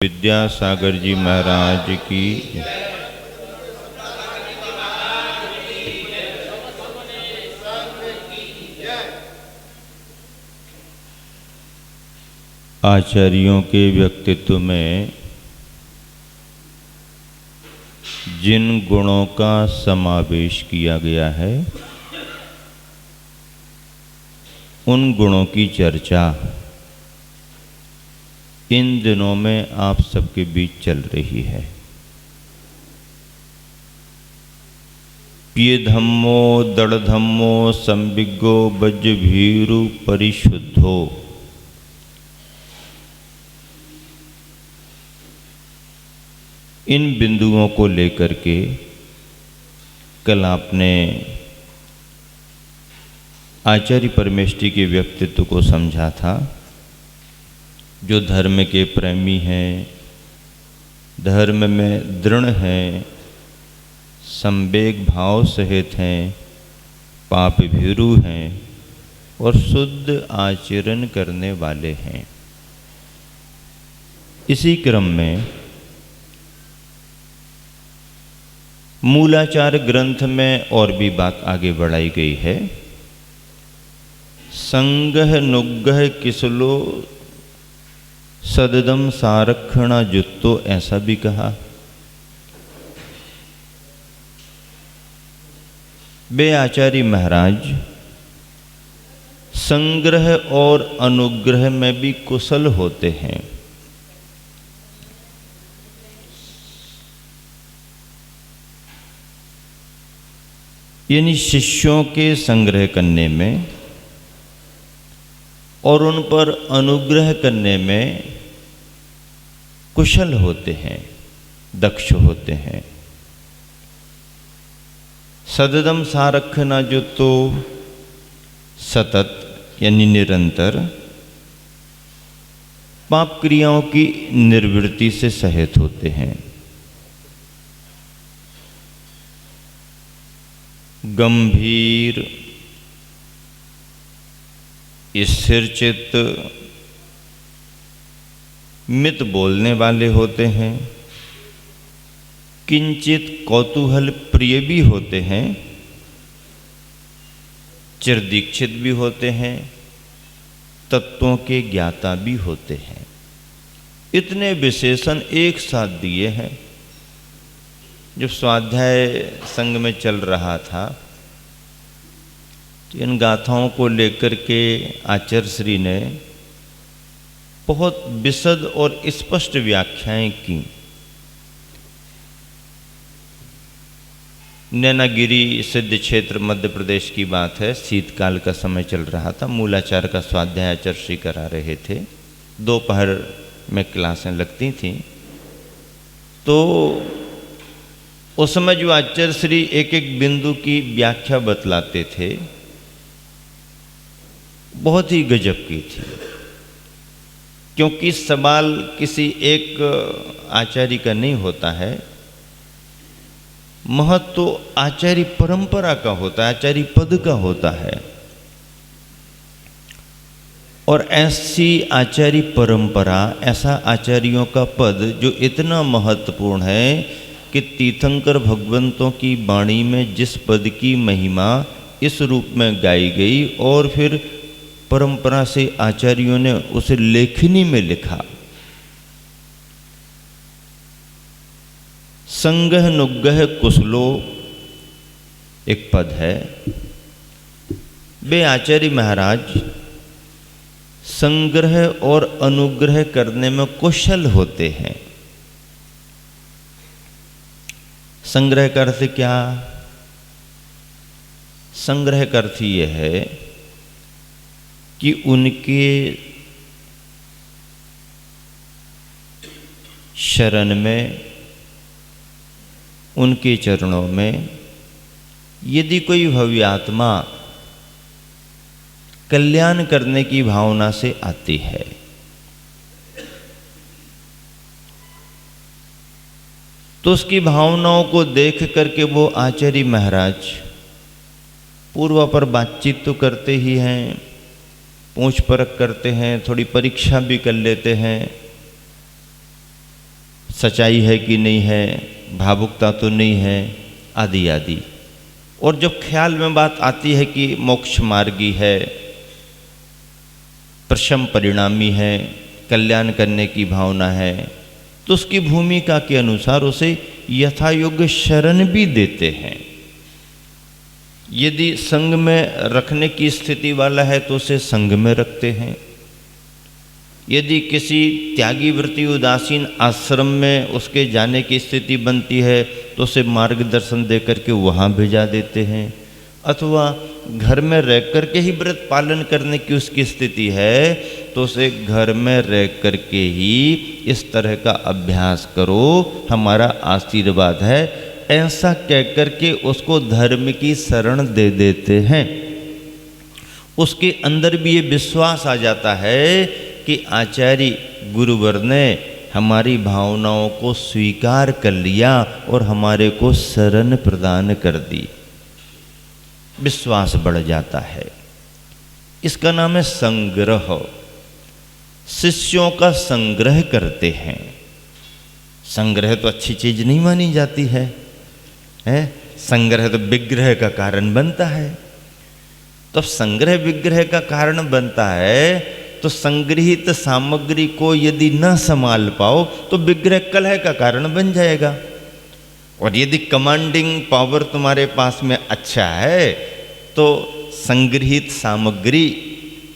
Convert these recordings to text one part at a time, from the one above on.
विद्यासागर जी महाराज की। आचार्यों के व्यक्तित्व में जिन गुणों का समावेश किया गया है, उन गुणों की चर्चा इन दिनों में आप सबके बीच चल रही है। पिय धम्मो दड़ धम्मो संविज्ञो बज भीरु परिशुद्धो। इन बिंदुओं को लेकर के कल आपने आचार्य परमेष्ठी के व्यक्तित्व को समझा था, जो धर्म के प्रेमी हैं, धर्म में दृढ़ हैं, संवेग भाव सहित हैं, पाप भीरु हैं और शुद्ध आचरण करने वाले हैं। इसी क्रम में मूलाचार ग्रंथ में और भी बात आगे बढ़ाई गई है। संगह नुग्गह किसलो सददम सारक्षणा जुत्तो, ऐसा भी कहा। बे आचार्य महाराज संग्रह और अनुग्रह में भी कुशल होते हैं। यानी शिष्यों के संग्रह करने में और उन पर अनुग्रह करने में कुशल होते हैं, दक्ष होते हैं। सददम सारक्षणा जो तो सतत यानी निरंतर पाप क्रियाओं की निर्वृत्ति से सहित होते हैं। गंभीर स्थिर चित्त मित बोलने वाले होते हैं। किंचित कौतूहल प्रिय भी होते हैं, चिरदीक्षित भी होते हैं, तत्वों के ज्ञाता भी होते हैं। इतने विशेषण एक साथ दिए हैं। जब स्वाध्याय संघ में चल रहा था तो इन गाथाओं को लेकर के आचार्य श्री ने बहुत विशद और स्पष्ट व्याख्याएं की। नैनागिरी सिद्ध क्षेत्र मध्य प्रदेश की बात है। शीतकाल का समय चल रहा था। मूलाचार का स्वाध्याय आचार्य श्री करा रहे थे। दोपहर में क्लासें लगती थीं। तो उस समय जो आचार्य श्री एक एक बिंदु की व्याख्या बतलाते थे, बहुत ही गजब की थी। क्योंकि सवाल किसी एक आचार्य का नहीं होता है, महत्व तो आचार्य परंपरा का होता है, आचार्य पद का होता है। और ऐसी आचार्य परंपरा, ऐसा आचार्यों का पद जो इतना महत्वपूर्ण है कि तीर्थंकर भगवंतों की वाणी में जिस पद की महिमा इस रूप में गाई गई और फिर परंपरा से आचार्यों ने उसे लेखनी में लिखा। संगह नुग्गह कुशलो एक पद है। वे आचार्य महाराज संग्रह और अनुग्रह करने में कुशल होते हैं। संग्रह का अर्थ क्या? संग्रह का अर्थ यह है कि उनके शरण में, उनके चरणों में यदि कोई भव्यात्मा कल्याण करने की भावना से आती है, तो उसकी भावनाओं को देख करके वो आचार्य महाराज पूर्व पर बातचीत तो करते ही हैं, पूछ परख करते हैं, थोड़ी परीक्षा भी कर लेते हैं, सच्चाई है कि नहीं है, भावुकता तो नहीं है, आदि आदि। और जब ख्याल में बात आती है कि मोक्ष मार्गी है, प्रशम परिणामी है, कल्याण करने की भावना है, तो उसकी भूमिका के अनुसार उसे यथा योग्य शरण भी देते हैं। यदि संग में रखने की स्थिति वाला है तो उसे संग में रखते हैं। यदि किसी त्यागी वृत्ति उदासीन आश्रम में उसके जाने की स्थिति बनती है तो उसे मार्गदर्शन दे करके वहाँ भेजा देते हैं। अथवा घर में रह कर के ही व्रत पालन करने की उसकी स्थिति है तो उसे घर में रह कर के ही इस तरह का अभ्यास करो, हमारा आशीर्वाद है, ऐसा कह कर के उसको धर्म की शरण दे देते हैं। उसके अंदर भी ये विश्वास आ जाता है कि आचार्य गुरुवर ने हमारी भावनाओं को स्वीकार कर लिया और हमारे को शरण प्रदान कर दी। विश्वास बढ़ जाता है। इसका नाम है संग्रह। शिष्यों का संग्रह करते हैं। संग्रह तो अच्छी चीज नहीं मानी जाती है, संग्रह तो विग्रह का कारण बनता है। तो संग्रह विग्रह का कारण बनता है तो संग्रहित सामग्री को यदि न संभाल पाओ तो विग्रह कलह का कारण बन जाएगा। और यदि कमांडिंग पावर तुम्हारे पास में अच्छा है तो संग्रहित सामग्री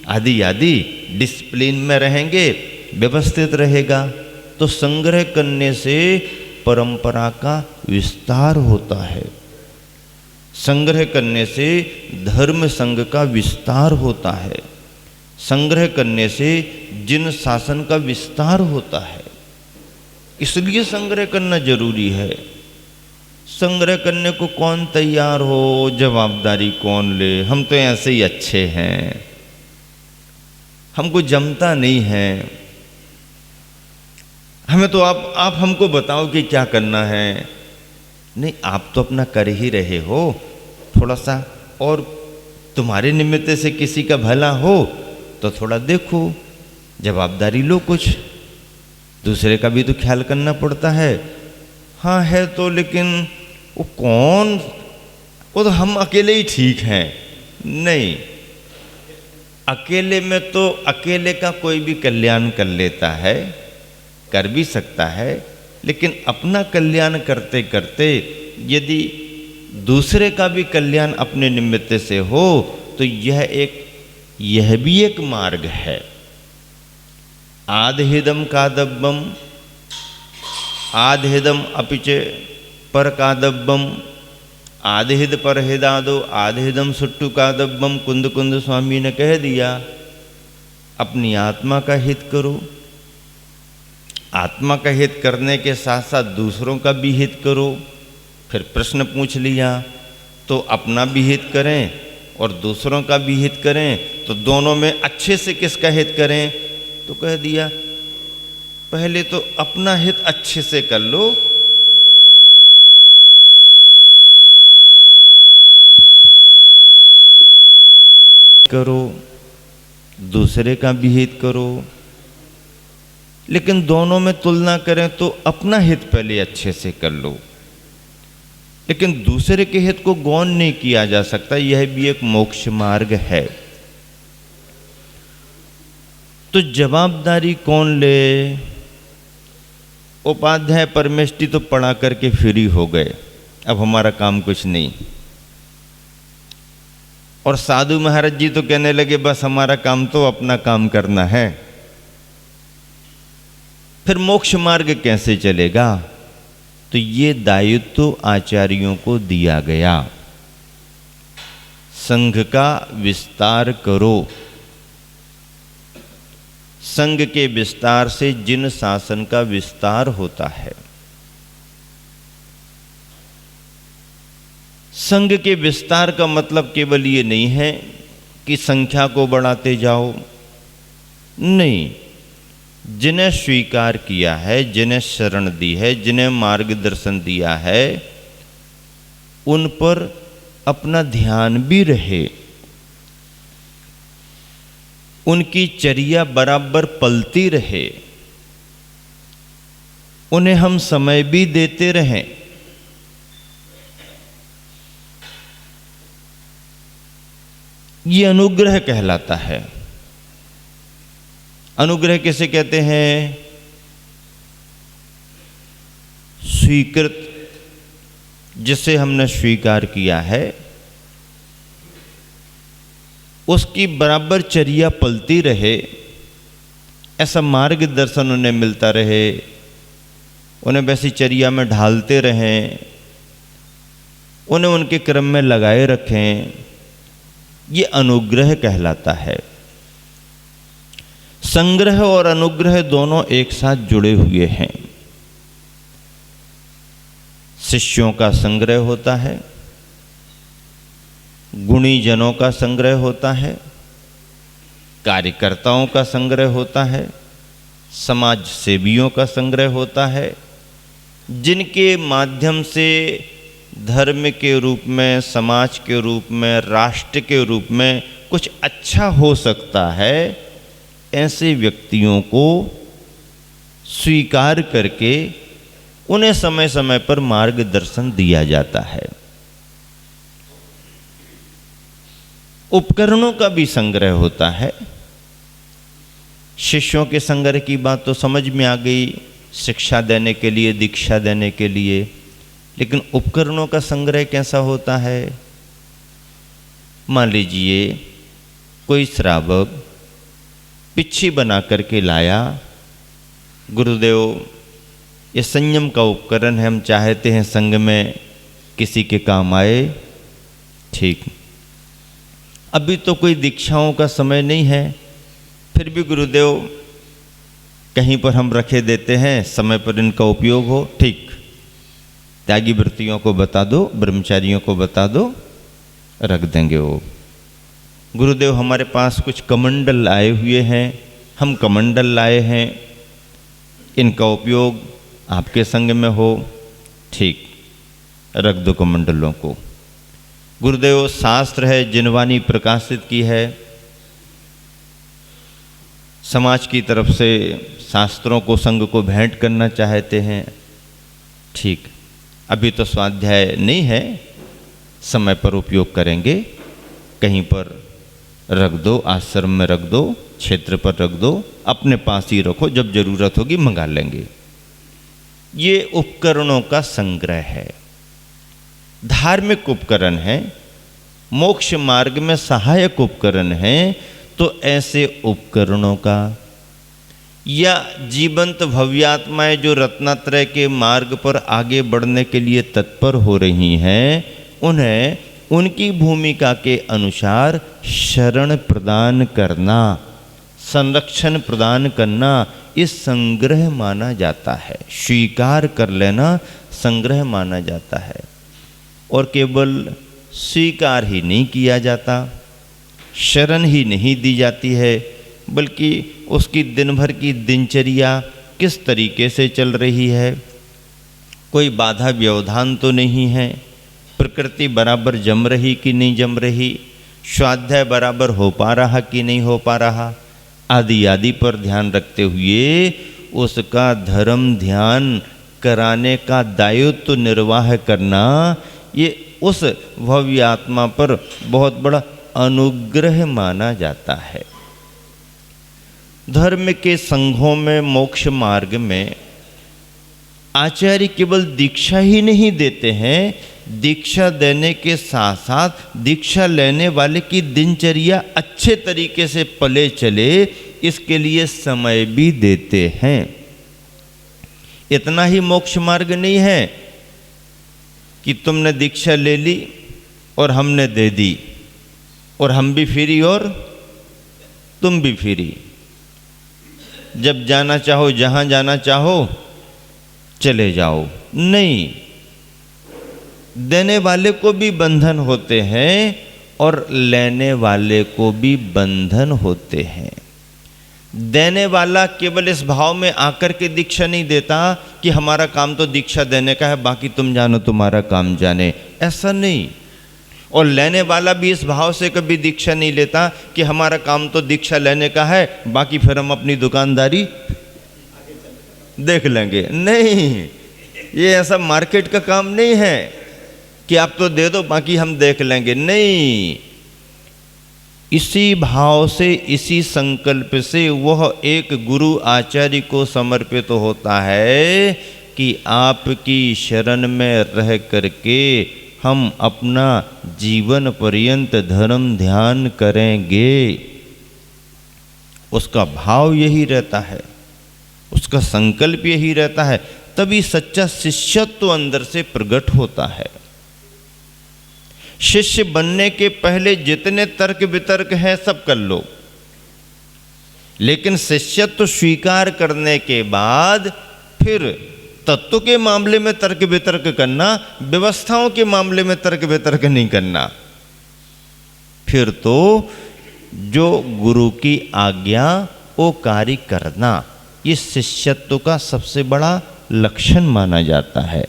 आदि आदि डिसिप्लिन में रहेंगे, व्यवस्थित रहेगा। तो संग्रह करने से परंपरा का विस्तार होता है। संग्रह करने से धर्म संघ का विस्तार होता है। संग्रह करने से जिन शासन का विस्तार होता है। इसलिए संग्रह करना जरूरी है। संग्रह करने को कौन तैयार हो, जवाबदारी कौन ले, हम तो ऐसे ही अच्छे हैं, हमको जमता नहीं है, हमें तो आप हमको बताओ कि क्या करना है। नहीं, आप तो अपना कर ही रहे हो, थोड़ा सा और तुम्हारे निमित्त से किसी का भला हो तो थोड़ा देखो, जवाबदारी लो, कुछ दूसरे का भी तो ख्याल करना पड़ता है। हाँ है तो, लेकिन वो कौन, वो तो हम अकेले ही ठीक हैं। नहीं, अकेले में तो अकेले का कोई भी कल्याण कर लेता है, कर भी सकता है, लेकिन अपना कल्याण करते करते यदि दूसरे का भी कल्याण अपने निमित्त से हो तो यह भी एक मार्ग है। आधेदम कादब्बम आधेदम अपिच पर कादब्बम आधेद पर हेदादो आधेदम सुट्टू कादब्बम। कुंद कुंद स्वामी ने कह दिया, अपनी आत्मा का हित करो, आत्मा का हित करने के साथ साथ दूसरों का भी हित करो। फिर प्रश्न पूछ लिया तो अपना भी हित करें और दूसरों का भी हित करें, तो दोनों में अच्छे से किसका हित करें? तो कह दिया पहले तो अपना हित अच्छे से कर लो, करो, दूसरे का भी हित करो। लेकिन दोनों में तुलना करें तो अपना हित पहले अच्छे से कर लो, लेकिन दूसरे के हित को गौण नहीं किया जा सकता। यह भी एक मोक्ष मार्ग है। तो जवाबदारी कौन ले? उपाध्याय परमेष्टि तो पढ़ा करके फ्री हो गए, अब हमारा काम कुछ नहीं। और साधु महाराज जी तो कहने लगे बस हमारा काम तो अपना काम करना है। फिर मोक्ष मार्ग कैसे चलेगा? तो ये दायित्व तो आचार्यों को दिया गया, संघ का विस्तार करो। संघ के विस्तार से जिन शासन का विस्तार होता है। संघ के विस्तार का मतलब केवल ये नहीं है कि संख्या को बढ़ाते जाओ, नहीं, जिन्हें स्वीकार किया है, जिन्हें शरण दी है, जिन्हें मार्गदर्शन दिया है, उन पर अपना ध्यान भी रहे, उनकी चर्या बराबर पलती रहे, उन्हें हम समय भी देते रहें। ये अनुग्रह कहलाता है। अनुग्रह किसे कहते हैं? स्वीकृत, जिसे हमने स्वीकार किया है उसकी बराबर चर्या पलती रहे, ऐसा मार्गदर्शन उन्हें मिलता रहे, उन्हें वैसी चर्या में ढालते रहें, उन्हें उनके क्रम में लगाए रखें। ये अनुग्रह कहलाता है। संग्रह और अनुग्रह दोनों एक साथ जुड़े हुए हैं। शिष्यों का संग्रह होता है, गुणी जनों का संग्रह होता है, कार्यकर्ताओं का संग्रह होता है, समाज सेवियों का संग्रह होता है, जिनके माध्यम से धर्म के रूप में, समाज के रूप में, राष्ट्र के रूप में कुछ अच्छा हो सकता है। ऐसे व्यक्तियों को स्वीकार करके उन्हें समय समय पर मार्गदर्शन दिया जाता है। उपकरणों का भी संग्रह होता है। शिष्यों के संग्रह की बात तो समझ में आ गई, शिक्षा देने के लिए, दीक्षा देने के लिए। लेकिन उपकरणों का संग्रह कैसा होता है? मान लीजिए कोई श्रावक पिच्छी बना करके लाया, गुरुदेव ये संयम का उपकरण है, हम चाहते हैं संग में किसी के काम आए। ठीक, अभी तो कोई दीक्षाओं का समय नहीं है, फिर भी गुरुदेव कहीं पर हम रखे देते हैं, समय पर इनका उपयोग हो। ठीक, त्यागी वृत्तियों को बता दो, ब्रह्मचारियों को बता दो, रख देंगे वो। गुरुदेव हमारे पास कुछ कमंडल आए हुए हैं, हम कमंडल लाए हैं, इनका उपयोग आपके संग में हो। ठीक, रख दो कमंडलों को। गुरुदेव शास्त्र है, जिनवानी प्रकाशित की है, समाज की तरफ से शास्त्रों को, संघ को भेंट करना चाहते हैं। ठीक, अभी तो स्वाध्याय नहीं है, समय पर उपयोग करेंगे, कहीं पर रख दो, आश्रम में रख दो, क्षेत्र पर रख दो, अपने पास ही रखो, जब जरूरत होगी मंगा लेंगे। ये उपकरणों का संग्रह है। धार्मिक उपकरण है, मोक्ष मार्ग में सहायक उपकरण है। तो ऐसे उपकरणों का, या जीवंत भव्यात्माएं जो रत्नात्रय के मार्ग पर आगे बढ़ने के लिए तत्पर हो रही हैं, उन्हें उनकी भूमिका के अनुसार शरण प्रदान करना, संरक्षण प्रदान करना, इस संग्रह माना जाता है। स्वीकार कर लेना संग्रह माना जाता है। और केवल स्वीकार ही नहीं किया जाता, शरण ही नहीं दी जाती है, बल्कि उसकी दिन भर की दिनचर्या किस तरीके से चल रही है, कोई बाधा व्यवधान तो नहीं है, प्रकृति बराबर जम रही कि नहीं जम रही, स्वाध्याय बराबर हो पा रहा कि नहीं हो पा रहा, आदि आदि पर ध्यान रखते हुए उसका धर्म ध्यान कराने का दायित्व निर्वाह करना, ये उस भव्य आत्मा पर बहुत बड़ा अनुग्रह माना जाता है। धर्म के संघों में, मोक्ष मार्ग में आचार्य केवल दीक्षा ही नहीं देते हैं, दीक्षा देने के साथ साथ दीक्षा लेने वाले की दिनचर्या अच्छे तरीके से पले चले, इसके लिए समय भी देते हैं। इतना ही मोक्ष मार्ग नहीं है कि तुमने दीक्षा ले ली और हमने दे दी और हम भी फ्री और तुम भी फ्री, जब जाना चाहो, जहां जाना चाहो चले जाओ। नहीं, देने वाले को भी बंधन होते हैं और लेने वाले को भी बंधन होते हैं। देने वाला केवल इस भाव में आकर के दीक्षा नहीं देता कि हमारा काम तो दीक्षा देने का है, बाकी तुम जानो तुम्हारा काम जाने, ऐसा नहीं। और लेने वाला भी इस भाव से कभी दीक्षा नहीं लेता कि हमारा काम तो दीक्षा लेने का है, बाकी फिर हम अपनी दुकानदारी। देख लेंगे। नहीं, ये ऐसा मार्केट का काम नहीं है कि आप तो दे दो बाकी हम देख लेंगे। नहीं, इसी भाव से, इसी संकल्प से वह एक गुरु आचार्य को समर्पित होता है कि आपकी शरण में रह करके हम अपना जीवन पर्यंत धर्म ध्यान करेंगे। उसका भाव यही रहता है, उसका संकल्प यही रहता है, तभी सच्चा शिष्यत्व अंदर से प्रकट होता है। शिष्य बनने के पहले जितने तर्क वितर्क हैं सब कर लो, लेकिन शिष्यत्व स्वीकार करने के बाद फिर तत्व के मामले में तर्क वितर्क करना, व्यवस्थाओं के मामले में तर्क वितर्क नहीं करना। फिर तो जो गुरु की आज्ञा वो कार्य करना, ये शिष्यत्व का सबसे बड़ा लक्षण माना जाता है।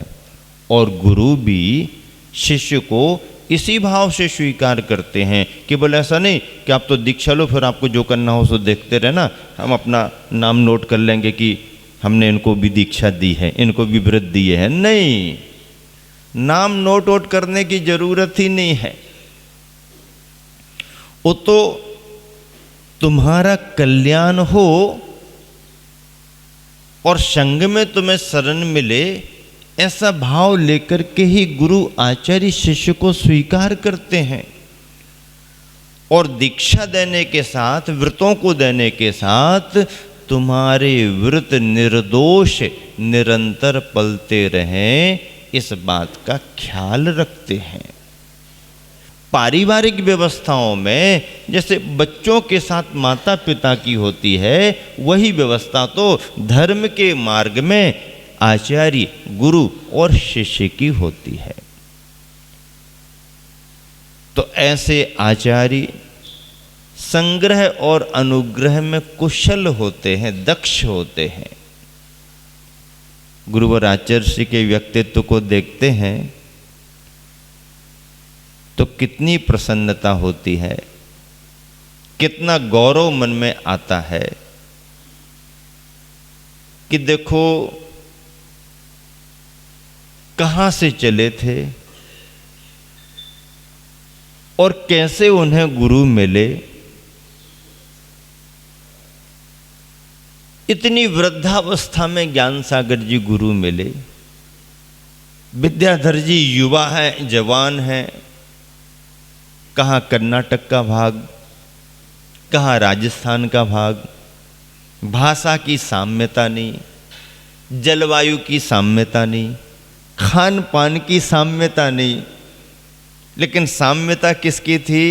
और गुरु भी शिष्य को इसी भाव से स्वीकार करते हैं। केवल ऐसा नहीं कि आप तो दीक्षा लो, फिर आपको जो करना हो सो देखते रहना, हम अपना नाम नोट कर लेंगे कि हमने इनको भी दीक्षा दी है, इनको भी व्रत दिए हैं। नहीं, नाम नोट वोट करने की जरूरत ही नहीं है। वो तो तुम्हारा कल्याण हो और संग में तुम्हें शरण मिले, ऐसा भाव लेकर के ही गुरु आचार्य शिष्य को स्वीकार करते हैं। और दीक्षा देने के साथ, व्रतों को देने के साथ तुम्हारे व्रत निर्दोष निरंतर पलते रहें, इस बात का ख्याल रखते हैं। पारिवारिक व्यवस्थाओं में जैसे बच्चों के साथ माता पिता की होती है, वही व्यवस्था तो धर्म के मार्ग में आचार्य, गुरु और शिष्य की होती है। तो ऐसे आचार्य संग्रह और अनुग्रह में कुशल होते हैं, दक्ष होते हैं। गुरुवर आचार्य के व्यक्तित्व को देखते हैं तो कितनी प्रसन्नता होती है, कितना गौरव मन में आता है कि देखो कहां से चले थे और कैसे उन्हें गुरु मिले। इतनी वृद्धावस्था में ज्ञान सागर जी गुरु मिले। विद्याधर जी युवा हैं, जवान हैं, कहाँ कर्नाटक का भाग, कहाँ राजस्थान का भाग, भाषा की साम्यता नहीं, जलवायु की साम्यता नहीं, खान पान की साम्यता नहीं, लेकिन साम्यता किसकी थी?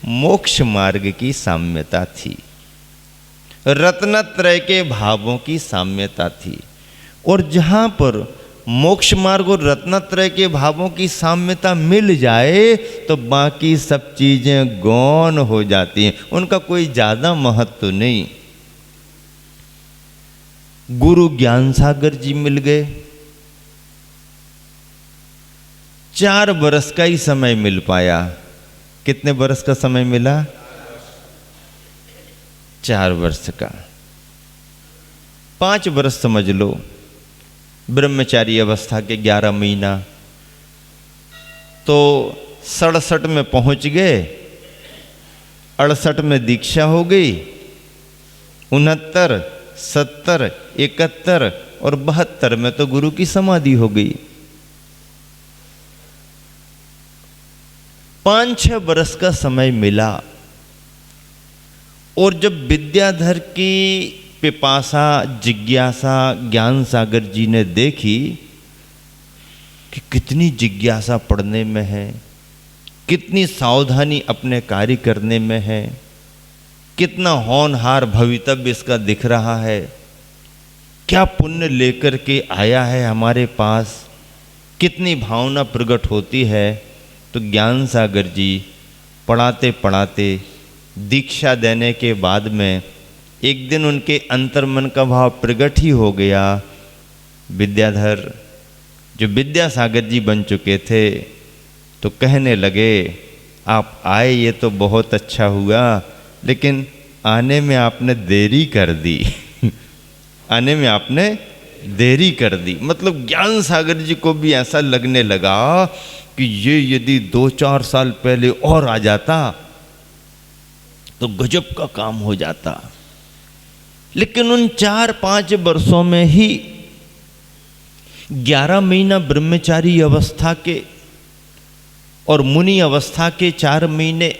मोक्ष मार्ग की साम्यता थी, रत्नत्रय के भावों की साम्यता थी। और जहाँ पर मोक्ष मार्ग और रत्नत्रय के भावों की साम्यता मिल जाए तो बाकी सब चीजें गौण हो जाती हैं, उनका कोई ज्यादा महत्व नहीं। गुरु ज्ञान सागर जी मिल गए, 4 बरस का ही समय मिल पाया। कितने बरस का समय मिला? 4 वर्ष का। 5 बरस समझ लो, ब्रह्मचारी अवस्था के 11 महीना, तो 67 में पहुंच गए, 68 में दीक्षा हो गई, 69, 70, 71 और 72 में तो गुरु की समाधि हो गई। 5-6 बरस का समय मिला। और जब विद्याधर की पिपासा, जिज्ञासा ज्ञान सागर जी ने देखी कि कितनी जिज्ञासा पढ़ने में है, कितनी सावधानी अपने कार्य करने में है, कितना होनहार भवितव्य इसका दिख रहा है, क्या पुण्य लेकर के आया है हमारे पास, कितनी भावना प्रकट होती है, तो ज्ञान सागर जी पढ़ाते पढ़ाते दीक्षा देने के बाद में एक दिन उनके अंतर्मन का भाव प्रकट ही हो गया। विद्याधर जो विद्यासागर जी बन चुके थे तो कहने लगे, आप आए ये तो बहुत अच्छा हुआ, लेकिन आने में आपने देरी कर दी। आने में आपने देरी कर दी। मतलब ज्ञान सागर जी को भी ऐसा लगने लगा कि ये यदि 2-4 साल पहले और आ जाता तो गजब का काम हो जाता। लेकिन उन 4-5 वर्षों में ही 11 महीना ब्रह्मचारी अवस्था के और मुनि अवस्था के 4 महीने,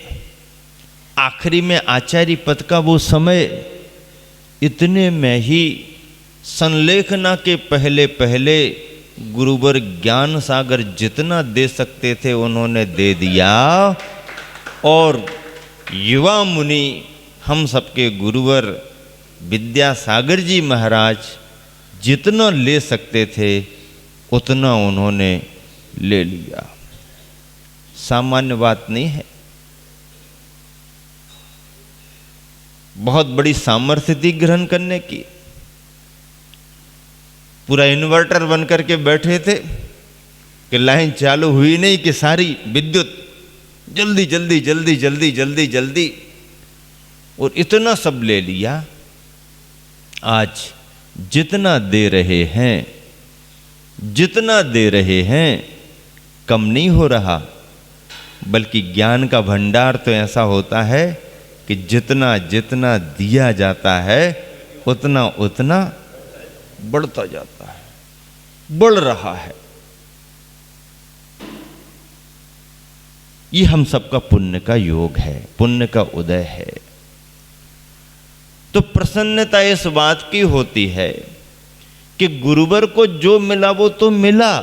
आखिरी में आचार्य पद का वो समय, इतने में ही संलेखना के पहले पहले गुरुवर ज्ञान सागर जितना दे सकते थे उन्होंने दे दिया। और युवा मुनि हम सबके गुरुवर विद्यासागर जी महाराज जितना ले सकते थे उतना उन्होंने ले लिया। सामान्य बात नहीं है, बहुत बड़ी सामर्थ्य थी ग्रहण करने की। पूरा इन्वर्टर बन करके बैठे थे कि लाइन चालू हुई नहीं कि सारी विद्युत जल्दी जल्दी जल्दी जल्दी जल्दी जल्दी, और इतना सब ले लिया। आज जितना दे रहे हैं, जितना दे रहे हैं कम नहीं हो रहा, बल्कि ज्ञान का भंडार तो ऐसा होता है कि जितना जितना दिया जाता है उतना उतना बढ़ता जाता है, बढ़ रहा है। ये हम सबका पुण्य का योग है, पुण्य का उदय है। तो प्रसन्नता इस बात की होती है कि गुरुवर को जो मिला वो तो मिला,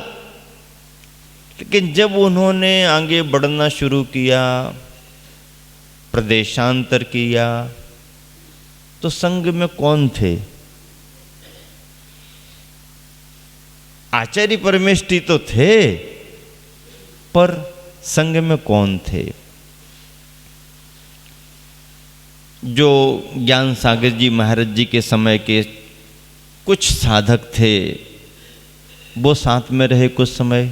लेकिन जब उन्होंने आगे बढ़ना शुरू किया, प्रदेशांतर किया, तो संग में कौन थे? आचार्य परमेष्ठी तो थे, पर संग में कौन थे? जो ज्ञान सागर जी महाराज जी के समय के कुछ साधक थे वो साथ में रहे कुछ समय।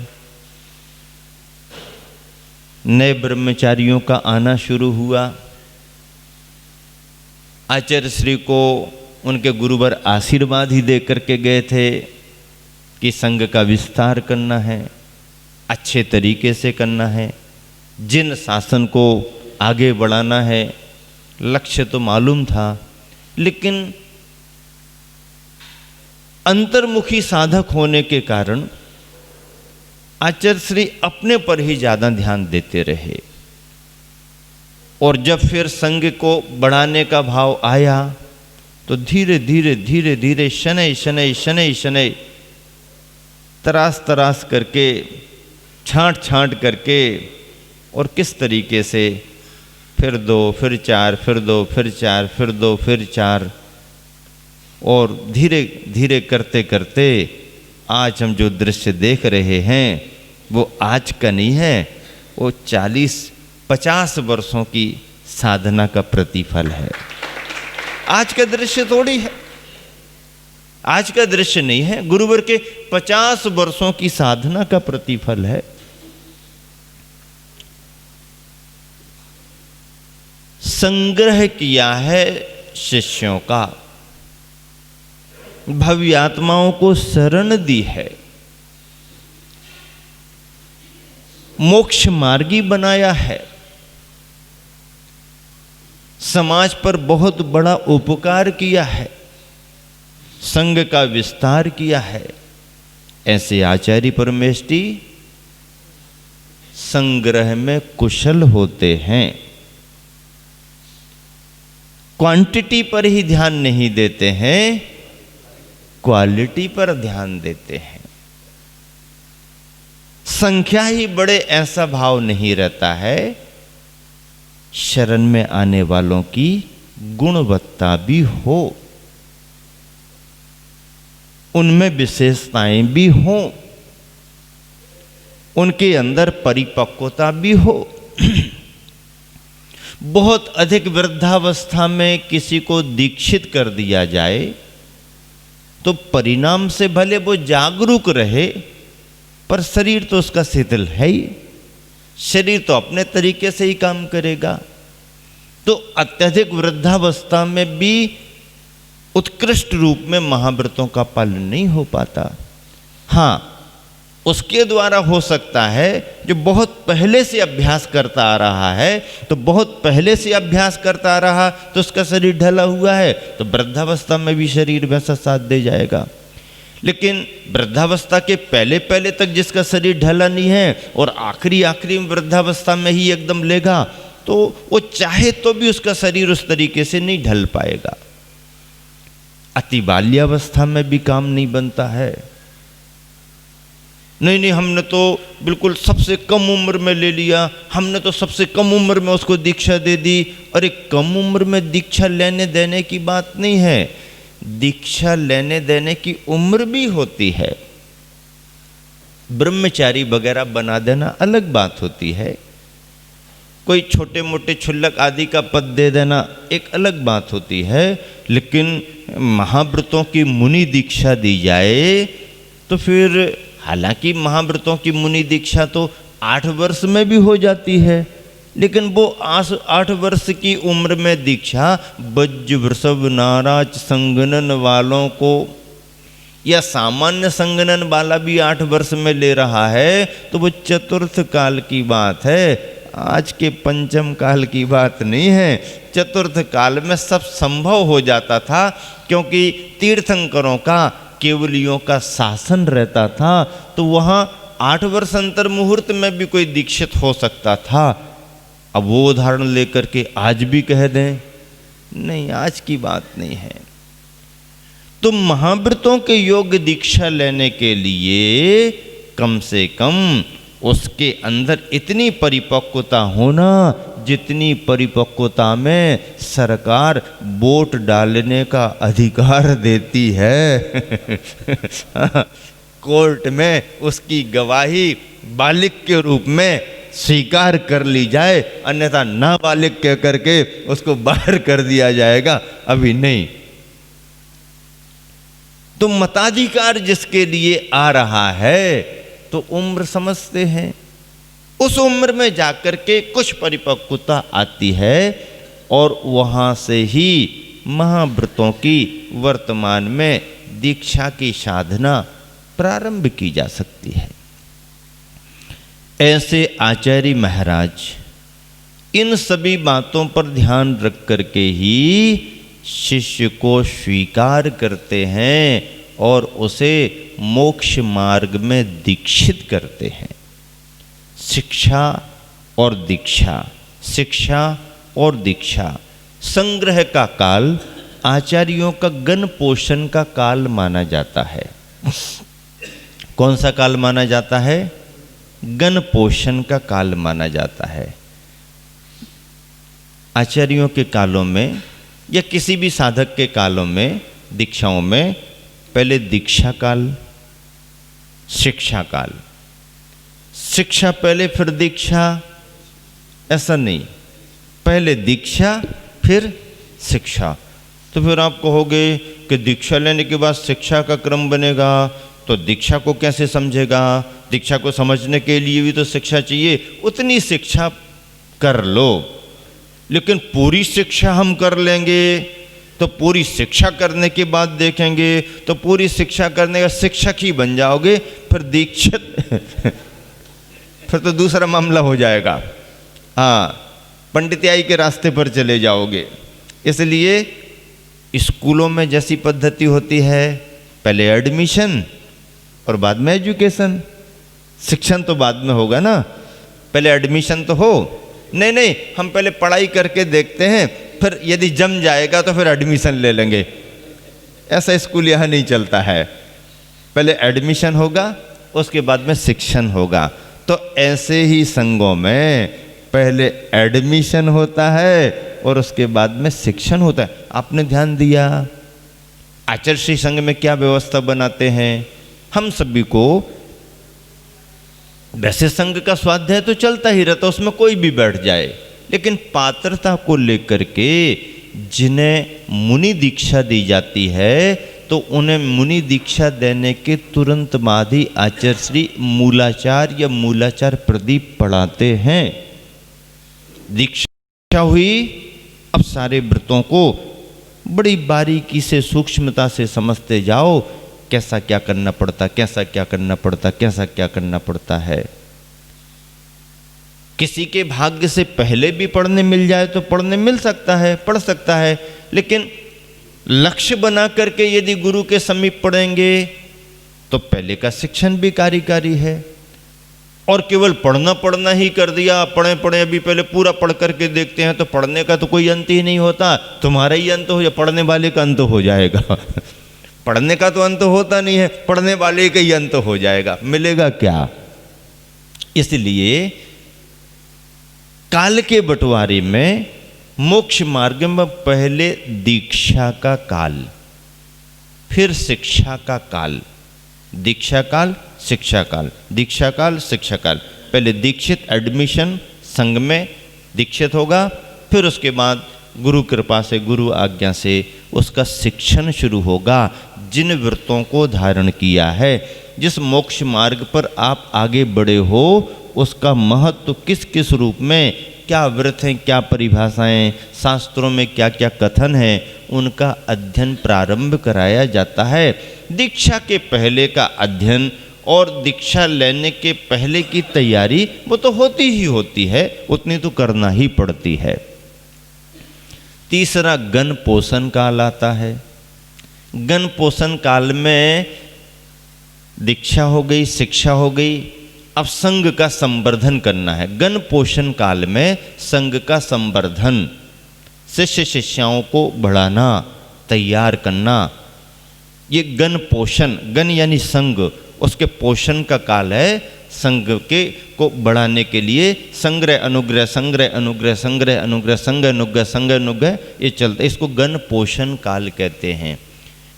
नए ब्रह्मचारियों का आना शुरू हुआ। आचार्य श्री को उनके गुरुवर आशीर्वाद ही दे करके गए थे कि संघ का विस्तार करना है, अच्छे तरीके से करना है, जिन शासन को आगे बढ़ाना है। लक्ष्य तो मालूम था, लेकिन अंतर्मुखी साधक होने के कारण आचार्य श्री अपने पर ही ज़्यादा ध्यान देते रहे। और जब फिर संघ को बढ़ाने का भाव आया तो धीरे धीरे धीरे धीरे शनै शनै शनै शनै तरास तरास करके, छांट छांट करके, और किस तरीके से फिर 2, फिर 4, फिर 2, फिर 4, फिर 2, फिर 4, और धीरे धीरे करते करते आज हम जो दृश्य देख रहे हैं वो आज का नहीं है, वो 40-50 वर्षों की साधना का प्रतिफल है। आज का दृश्य थोड़ी है, आज का दृश्य नहीं है, गुरुवर के 50 वर्षों की साधना का प्रतिफल है। संग्रह किया है शिष्यों का, भव्य आत्माओं को शरण दी है, मोक्ष मार्गी बनाया है, समाज पर बहुत बड़ा उपकार किया है, संघ का विस्तार किया है। ऐसे आचार्य परमेष्ठी संग्रह में कुशल होते हैं। क्वांटिटी पर ही ध्यान नहीं देते हैं, क्वालिटी पर ध्यान देते हैं। संख्या ही बड़े ऐसा भाव नहीं रहता है, शरण में आने वालों की गुणवत्ता भी हो, उनमें विशेषताएं भी हो, उनके अंदर परिपक्वता भी हो। बहुत अधिक वृद्धावस्था में किसी को दीक्षित कर दिया जाए तो परिणाम से भले वो जागरूक रहे, पर शरीर तो उसका शिथिल है ही, शरीर तो अपने तरीके से ही काम करेगा। तो अत्यधिक वृद्धावस्था में भी उत्कृष्ट रूप में महाव्रतों का पालन नहीं हो पाता। हाँ, उसके द्वारा हो सकता है जो बहुत पहले से अभ्यास करता आ रहा है, तो बहुत पहले से अभ्यास करता आ रहा तो उसका शरीर ढला हुआ है, तो वृद्धावस्था में भी शरीर वैसा साथ दे जाएगा। लेकिन वृद्धावस्था के पहले पहले तक जिसका शरीर ढला नहीं है और आखिरी आखिरी वृद्धावस्था में ही एकदम लेगा, तो वो चाहे तो भी उसका शरीर उस तरीके से नहीं ढल पाएगा। अति बाल्यावस्था में भी काम नहीं बनता है। नहीं, हमने तो बिल्कुल सबसे कम उम्र में ले लिया, हमने तो सबसे कम उम्र में उसको दीक्षा दे दी। अरे कम उम्र में दीक्षा लेने देने की बात नहीं है, दीक्षा लेने देने की उम्र भी होती है। ब्रह्मचारी वगैरह बना देना अलग बात होती है, कोई छोटे मोटे क्षुल्लक आदि का पद दे देना एक अलग बात होती है। लेकिन महाव्रतों की मुनि दीक्षा दी जाए तो फिर, हालांकि महाव्रतों की मुनि दीक्षा तो 8 वर्ष में भी हो जाती है, लेकिन वो 8 वर्ष की उम्र में दीक्षा बज्र वृषभ नाराज संगनन वालों को, या सामान्य संगनन वाला भी 8 वर्ष में ले रहा है, तो वो चतुर्थ काल की बात है, आज के पंचम काल की बात नहीं है। चतुर्थ काल में सब संभव हो जाता था, क्योंकि तीर्थंकरों का, केवलियों का शासन रहता था, तो वहाँ 8 वर्ष अंतर मुहूर्त में भी कोई दीक्षित हो सकता था। अब वो उदाहरण लेकर के आज भी कह दें, नहीं, आज की बात नहीं है। तो महाव्रतों के योग दीक्षा लेने के लिए कम से कम उसके अंदर इतनी परिपक्वता होना, जितनी परिपक्वता में सरकार वोट डालने का अधिकार देती है। कोर्ट में उसकी गवाही बालिग के रूप में स्वीकार कर ली जाए, अन्यथा नाबालिग कह करके उसको बाहर कर दिया जाएगा। अभी नहीं। तो मताधिकार जिसके लिए आ रहा है, तो उम्र समझते हैं, उस उम्र में जाकर के कुछ परिपक्वता आती है और वहाँ से ही महाव्रतों की वर्तमान में दीक्षा की साधना प्रारंभ की जा सकती है। ऐसे आचार्य महाराज इन सभी बातों पर ध्यान रख करके ही शिष्य को स्वीकार करते हैं और उसे मोक्ष मार्ग में दीक्षित करते हैं। शिक्षा और दीक्षा, शिक्षा और दीक्षा, संग्रह का काल आचार्यों का गण पोषण का काल माना जाता है। कौन सा काल माना जाता है? गण पोषण का काल माना जाता है। आचार्यों के कालों में या किसी भी साधक के कालों में, दीक्षाओं में, पहले दीक्षा काल, शिक्षा काल, शिक्षा पहले फिर दीक्षा, ऐसा नहीं, पहले दीक्षा फिर शिक्षा। तो फिर आप कहोगे कि दीक्षा लेने के बाद शिक्षा का क्रम बनेगा, तो दीक्षा को कैसे समझेगा? दीक्षा को समझने के लिए भी तो शिक्षा चाहिए। उतनी शिक्षा कर लो, लेकिन पूरी शिक्षा हम कर लेंगे तो पूरी शिक्षा करने के बाद देखेंगे तो पूरी शिक्षा करने का शिक्षक ही बन जाओगे, फिर दीक्षित फिर तो दूसरा मामला हो जाएगा। हाँ, पंडित्याई के रास्ते पर चले जाओगे। इसलिए स्कूलों में जैसी पद्धति होती है, पहले एडमिशन और बाद में एजुकेशन। शिक्षण तो बाद में होगा ना, पहले एडमिशन तो हो। नहीं, हम पहले पढ़ाई करके देखते हैं, फिर यदि जम जाएगा तो फिर एडमिशन ले लेंगे। ऐसा स्कूल यहाँ नहीं चलता है। पहले एडमिशन होगा, उसके बाद में शिक्षण होगा। तो ऐसे ही संघों में पहले एडमिशन होता है और उसके बाद में शिक्षण होता है। आपने ध्यान दिया आचार्य श्री संघ में क्या व्यवस्था बनाते हैं? हम सभी को, वैसे संघ का स्वाध्याय तो चलता ही रहता, उसमें कोई भी बैठ जाए, लेकिन पात्रता को लेकर के जिन्हें मुनि दीक्षा दी जाती है, तो उन्हें मुनि दीक्षा देने के तुरंत बाद ही आचार्य श्री मूलाचार या मूलाचार प्रदीप पढ़ाते हैं। दीक्षा हुई, अब सारे व्रतों को बड़ी बारीकी से सूक्ष्मता से समझते जाओ कैसा क्या करना पड़ता, कैसा क्या करना पड़ता, कैसा क्या करना पड़ता है। किसी के भाग्य से पहले भी पढ़ने मिल जाए तो पढ़ने मिल सकता है, पढ़ सकता है, लेकिन लक्ष्य बना करके यदि गुरु के समीप पढ़ेंगे तो पहले का शिक्षण भी कार्यकारी है। और केवल पढ़ना ही कर दिया, पढ़े अभी पहले पूरा पढ़ करके देखते हैं तो पढ़ने का तो कोई अंत ही नहीं होता, तुम्हारा ही अंत हो या पढ़ने वाले का अंत हो जाएगा। पढ़ने का तो अंत होता नहीं है, पढ़ने वाले का ही अंत हो जाएगा, मिलेगा क्या। इसलिए काल के बंटवारे में मोक्ष मार्ग में पहले दीक्षा का काल, फिर शिक्षा का काल, दीक्षा काल शिक्षा काल, दीक्षा काल शिक्षा काल। पहले दीक्षित एडमिशन संघ में दीक्षित होगा, फिर उसके बाद गुरु कृपा से गुरु आज्ञा से उसका शिक्षण शुरू होगा। जिन व्रतों को धारण किया है, जिस मोक्ष मार्ग पर आप आगे बढ़े हो, उसका महत्व किस किस रूप में, क्या व्रत हैं, क्या परिभाषाएं, शास्त्रों में क्या क्या कथन है, उनका अध्ययन प्रारंभ कराया जाता है। दीक्षा के पहले का अध्ययन और दीक्षा लेने के पहले की तैयारी वो तो होती ही होती है, उतनी तो करना ही पड़ती है। तीसरा गण पोषण काल आता है। गण पोषण काल में दीक्षा हो गई, शिक्षा हो गई, अब संघ का संवर्धन करना है। गण पोषण काल में संघ का संवर्धन, शिष्य शिष्याओं को बढ़ाना, तैयार करना, ये गण पोषण, गण यानी संघ, उसके पोषण का काल है। संघ के को बढ़ाने के लिए संग्रह अनुग्रह, संग्रह अनुग्रह, संग्रह अनुग्रह, संघ अनुग्रह, संघ अनुग्रह, ये चलता है। इसको गण पोषण काल कहते हैं।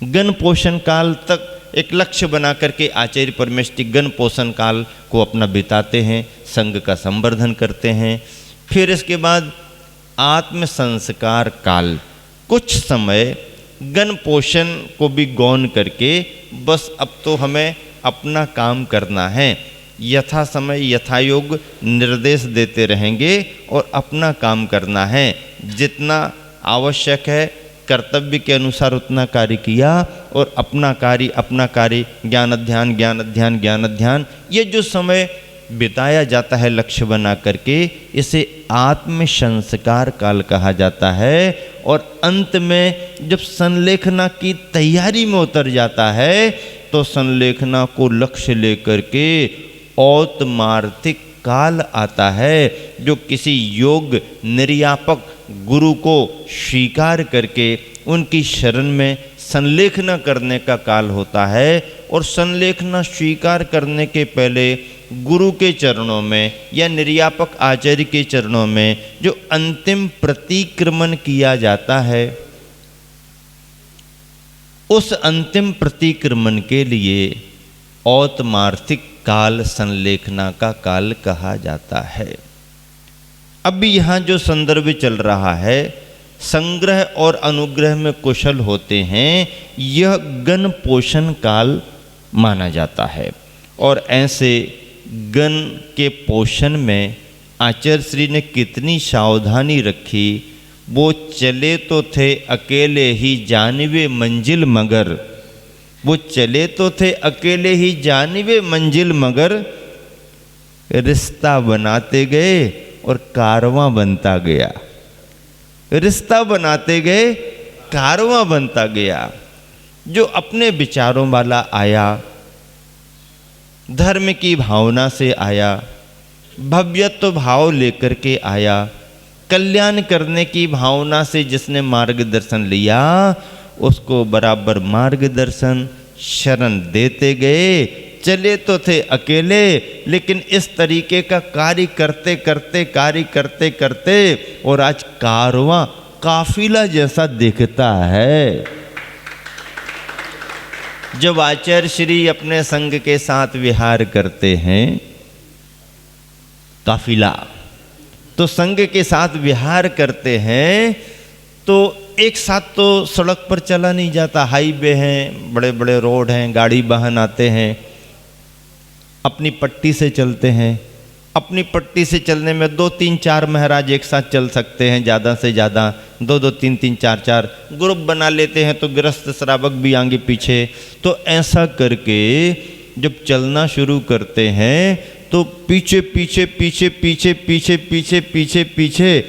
गण पोषण काल तक एक लक्ष्य बना करके आचार्य परमेष्टि गण पोषण काल को अपना बिताते हैं, संघ का संवर्धन करते हैं। फिर इसके बाद आत्म संस्कार काल, कुछ समय गण पोषण को भी गौण करके बस अब तो हमें अपना काम करना है, यथा समय यथा योग निर्देश देते रहेंगे और अपना काम करना है। जितना आवश्यक है कर्तव्य के अनुसार उतना कार्य किया और अपना कार्य ज्ञान अध्ययन, ज्ञान अध्ययन, ज्ञान अध्ययन, ये जो समय बिताया जाता है लक्ष्य बना करके, इसे आत्म संस्कार काल कहा जाता है। और अंत में जब संलेखना की तैयारी में उतर जाता है तो संलेखना को लक्ष्य लेकर के औतमार्थिक काल आता है, जो किसी योग निर्यापक गुरु को स्वीकार करके उनकी शरण में संलेखना करने का काल होता है। और संलेखना स्वीकार करने के पहले गुरु के चरणों में या निर्यापक आचार्य के चरणों में जो अंतिम प्रतिक्रमण किया जाता है, उस अंतिम प्रतिक्रमण के लिए औतमार्थिक काल संलेखना का काल कहा जाता है। अभी यहाँ जो संदर्भ चल रहा है, संग्रह और अनुग्रह में कुशल होते हैं, यह गण पोषण काल माना जाता है। और ऐसे गण के पोषण में आचार्य श्री ने कितनी सावधानी रखी। वो चले तो थे अकेले ही जानिवे मंजिल मगर, वो चले तो थे अकेले ही जानिवे मंजिल मगर, रिश्ता बनाते गए और कारवां बनता गया। रिश्ता बनाते गए, कारवां बनता गया। जो अपने विचारों वाला आया, धर्म की भावना से आया, भव्यत्व भाव लेकर के आया, कल्याण करने की भावना से जिसने मार्गदर्शन लिया, उसको बराबर मार्गदर्शन शरण देते गए। चले तो थे अकेले, लेकिन इस तरीके का कार्य करते करते और आज कारवां काफिला जैसा दिखता है। जब आचार्य श्री अपने संघ के साथ विहार करते हैं, काफिला तो संघ के साथ विहार करते हैं, तो एक साथ तो सड़क पर चला नहीं जाता। हाईवे हैं, बड़े बड़े रोड हैं, गाड़ी वाहन आते हैं, अपनी पट्टी से चलते हैं। अपनी पट्टी से चलने में 2 3 4 महाराज एक साथ चल सकते हैं, ज़्यादा से ज़्यादा, दो दो तीन तीन चार चार ग्रुप बना लेते हैं, तो गृहस्थ श्रावक भी आगे पीछे। तो ऐसा करके जब चलना शुरू करते हैं तो पीछे पीछे पीछे पीछे पीछे पीछे पीछे पीछे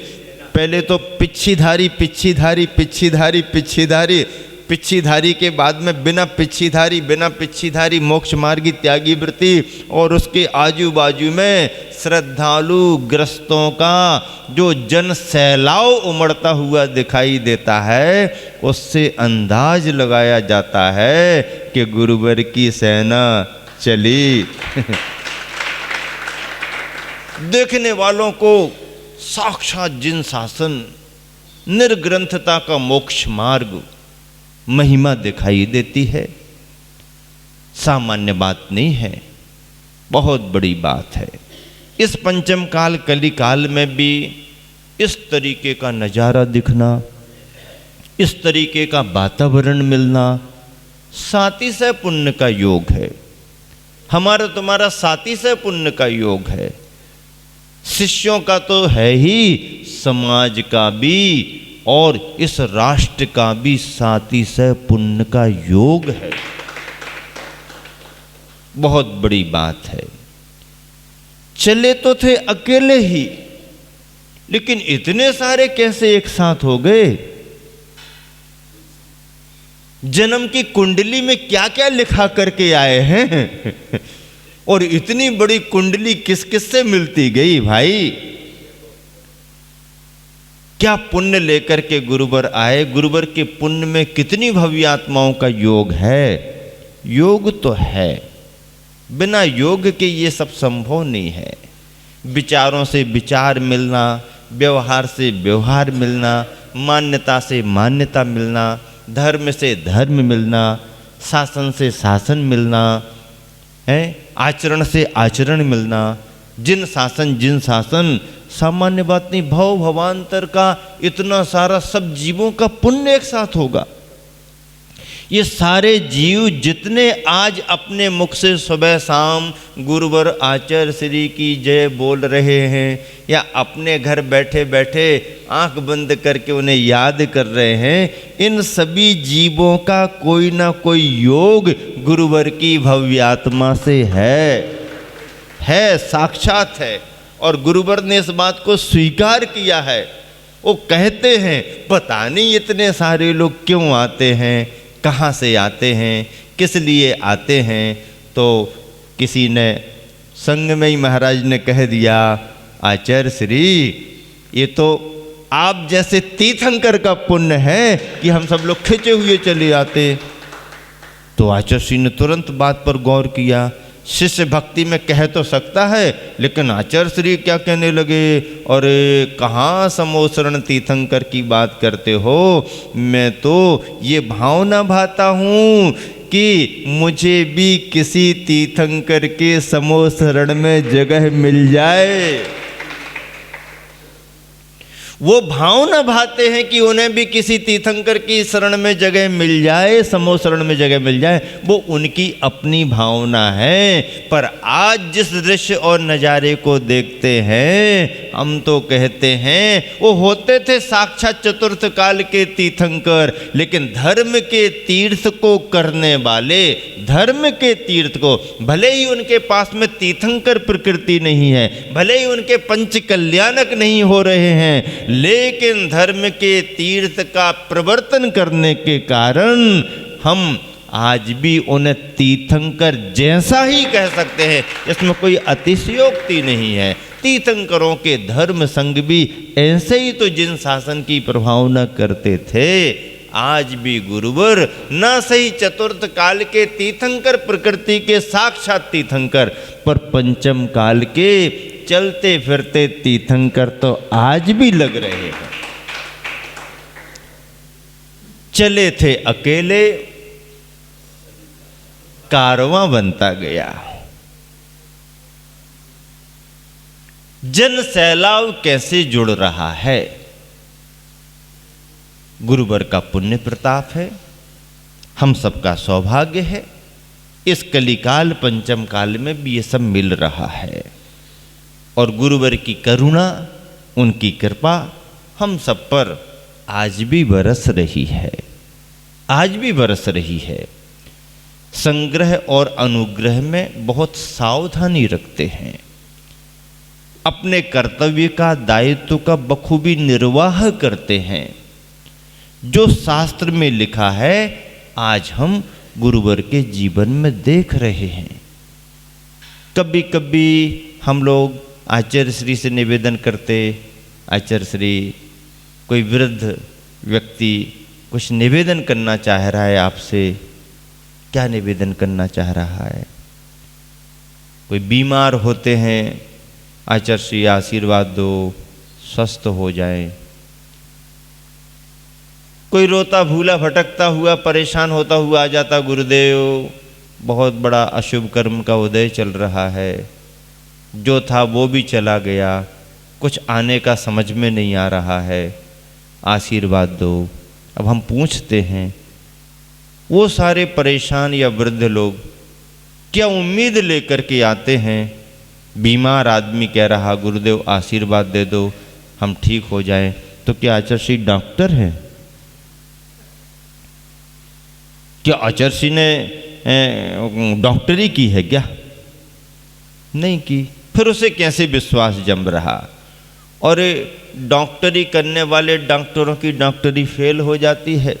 पहले तो पिच्छीधारी पिच्छीधारी पिच्छीधारी पिच्छीधारी पिच्छीधारी के बाद में बिना पिच्छीधारी मोक्ष मार्गी त्यागी वृत्ति, और उसके आजू बाजू में श्रद्धालु ग्रस्तों का जो जन सैलाव उमड़ता हुआ दिखाई देता है, उससे अंदाज लगाया जाता है कि गुरुवर की सेना चली। देखने वालों को साक्षात जिन शासन निर्ग्रंथता का मोक्ष मार्ग महिमा दिखाई देती है। सामान्य बात नहीं है, बहुत बड़ी बात है। इस पंचम काल कली काल में भी इस तरीके का नज़ारा दिखना, इस तरीके का वातावरण मिलना साती से पुण्य का योग है। हमारा तुम्हारा साती से पुण्य का योग है। शिष्यों का तो है ही, समाज का भी और इस राष्ट्र का भी साती से पुण्य का योग है। बहुत बड़ी बात है। चले तो थे अकेले ही, लेकिन इतने सारे कैसे एक साथ हो गए? जन्म की कुंडली में क्या क्या लिखा करके आए हैं और इतनी बड़ी कुंडली किस किस से मिलती गई भाई? क्या पुण्य लेकर के गुरुवर आए? गुरुवर के पुण्य में कितनी भव्य आत्माओं का योग है। योग तो है, बिना योग के ये सब संभव नहीं है। विचारों से विचार मिलना, व्यवहार से व्यवहार मिलना, मान्यता से मान्यता मिलना, धर्म से धर्म मिलना, शासन से शासन मिलना है, आचरण से आचरण मिलना। जिन शासन सामान्य बात नहीं। भव भवांतर का इतना सारा सब जीवों का पुण्य एक साथ होगा। ये सारे जीव जितने आज अपने मुख से सुबह शाम गुरुवर आचार्य श्री की जय बोल रहे हैं, या अपने घर बैठे बैठे आंख बंद करके उन्हें याद कर रहे हैं, इन सभी जीवों का कोई ना कोई योग गुरुवर की भव्य आत्मा से है, साक्षात है। और गुरुवर ने इस बात को स्वीकार किया है। वो कहते हैं पता नहीं इतने सारे लोग क्यों आते हैं, कहाँ से आते हैं, किस लिए आते हैं। तो किसी ने संग में ही महाराज ने कह दिया, आचार्य श्री ये तो आप जैसे तीर्थंकर का पुण्य है कि हम सब लोग खिंचे हुए चले आते। तो आचार्य श्री ने तुरंत बात पर गौर किया। शिष्य भक्ति में कह तो सकता है, लेकिन आचार्य श्री क्या कहने लगे, और कहाँ समोसरण तीर्थंकर की बात करते हो? मैं तो ये भावना भाता हूँ कि मुझे भी किसी तीर्थंकर के समोसरण में जगह मिल जाए। वो भावना भाते हैं कि उन्हें भी किसी तीर्थंकर की शरण में जगह मिल जाए, समोसरण में जगह मिल जाए। वो उनकी अपनी भावना है। पर आज जिस दृश्य और नज़ारे को देखते हैं, हम तो कहते हैं वो होते थे साक्षात चतुर्थ काल के तीर्थंकर, लेकिन धर्म के तीर्थ को करने वाले, धर्म के तीर्थ को, भले ही उनके पास में तीर्थंकर प्रकृति नहीं है, भले ही उनके पंच कल्याणक नहीं हो रहे हैं, लेकिन धर्म के तीर्थ का प्रवर्तन करने के कारण हम आज भी उन्हें तीर्थंकर जैसा ही कह सकते हैं। इसमें कोई अतिशयोक्ति नहीं है। तीर्थंकरों के धर्म संग भी ऐसे ही तो जिन शासन की प्रभावना करते थे, आज भी गुरुवर न सही चतुर्थ काल के तीर्थंकर प्रकृति के साक्षात तीर्थंकर, पर पंचम काल के चलते फिरते तीर्थंकर तो आज भी लग रहे हैं। चले थे अकेले, कारवां बनता गया। जन सैलाव कैसे जुड़ रहा है? गुरुवर का पुण्य प्रताप है, हम सबका सौभाग्य है। इस कलिकाल पंचम काल में भी ये सब मिल रहा है, और गुरुवर की करुणा, उनकी कृपा हम सब पर आज भी बरस रही है, आज भी बरस रही है। संग्रह और अनुग्रह में बहुत सावधानी रखते हैं, अपने कर्तव्य का, दायित्व का बखूबी निर्वाह करते हैं। जो शास्त्र में लिखा है आज हम गुरुवर के जीवन में देख रहे हैं। कभी कभी हम लोग आचार्य श्री से निवेदन करते, आचार्य श्री कोई वृद्ध व्यक्ति कुछ निवेदन करना चाह रहा है आपसे, क्या निवेदन करना चाह रहा है? कोई बीमार होते हैं, आचार्य श्री आशीर्वाद दो, स्वस्थ हो जाए। कोई रोता भूला भटकता हुआ परेशान होता हुआ आ जाता, गुरुदेव बहुत बड़ा अशुभ कर्म का उदय चल रहा है, जो था वो भी चला गया, कुछ आने का समझ में नहीं आ रहा है, आशीर्वाद दो। अब हम पूछते हैं, वो सारे परेशान या वृद्ध लोग क्या उम्मीद लेकर के आते हैं? बीमार आदमी कह रहा गुरुदेव आशीर्वाद दे दो, हम ठीक हो जाएं, तो क्या आचार्य श्री डॉक्टर हैं? क्या आचार्य श्री ने डॉक्टरी की है क्या? नहीं की। फिर उसे कैसे विश्वास जम रहा? और डॉक्टरी करने वाले डॉक्टरों की डॉक्टरी फेल हो जाती है,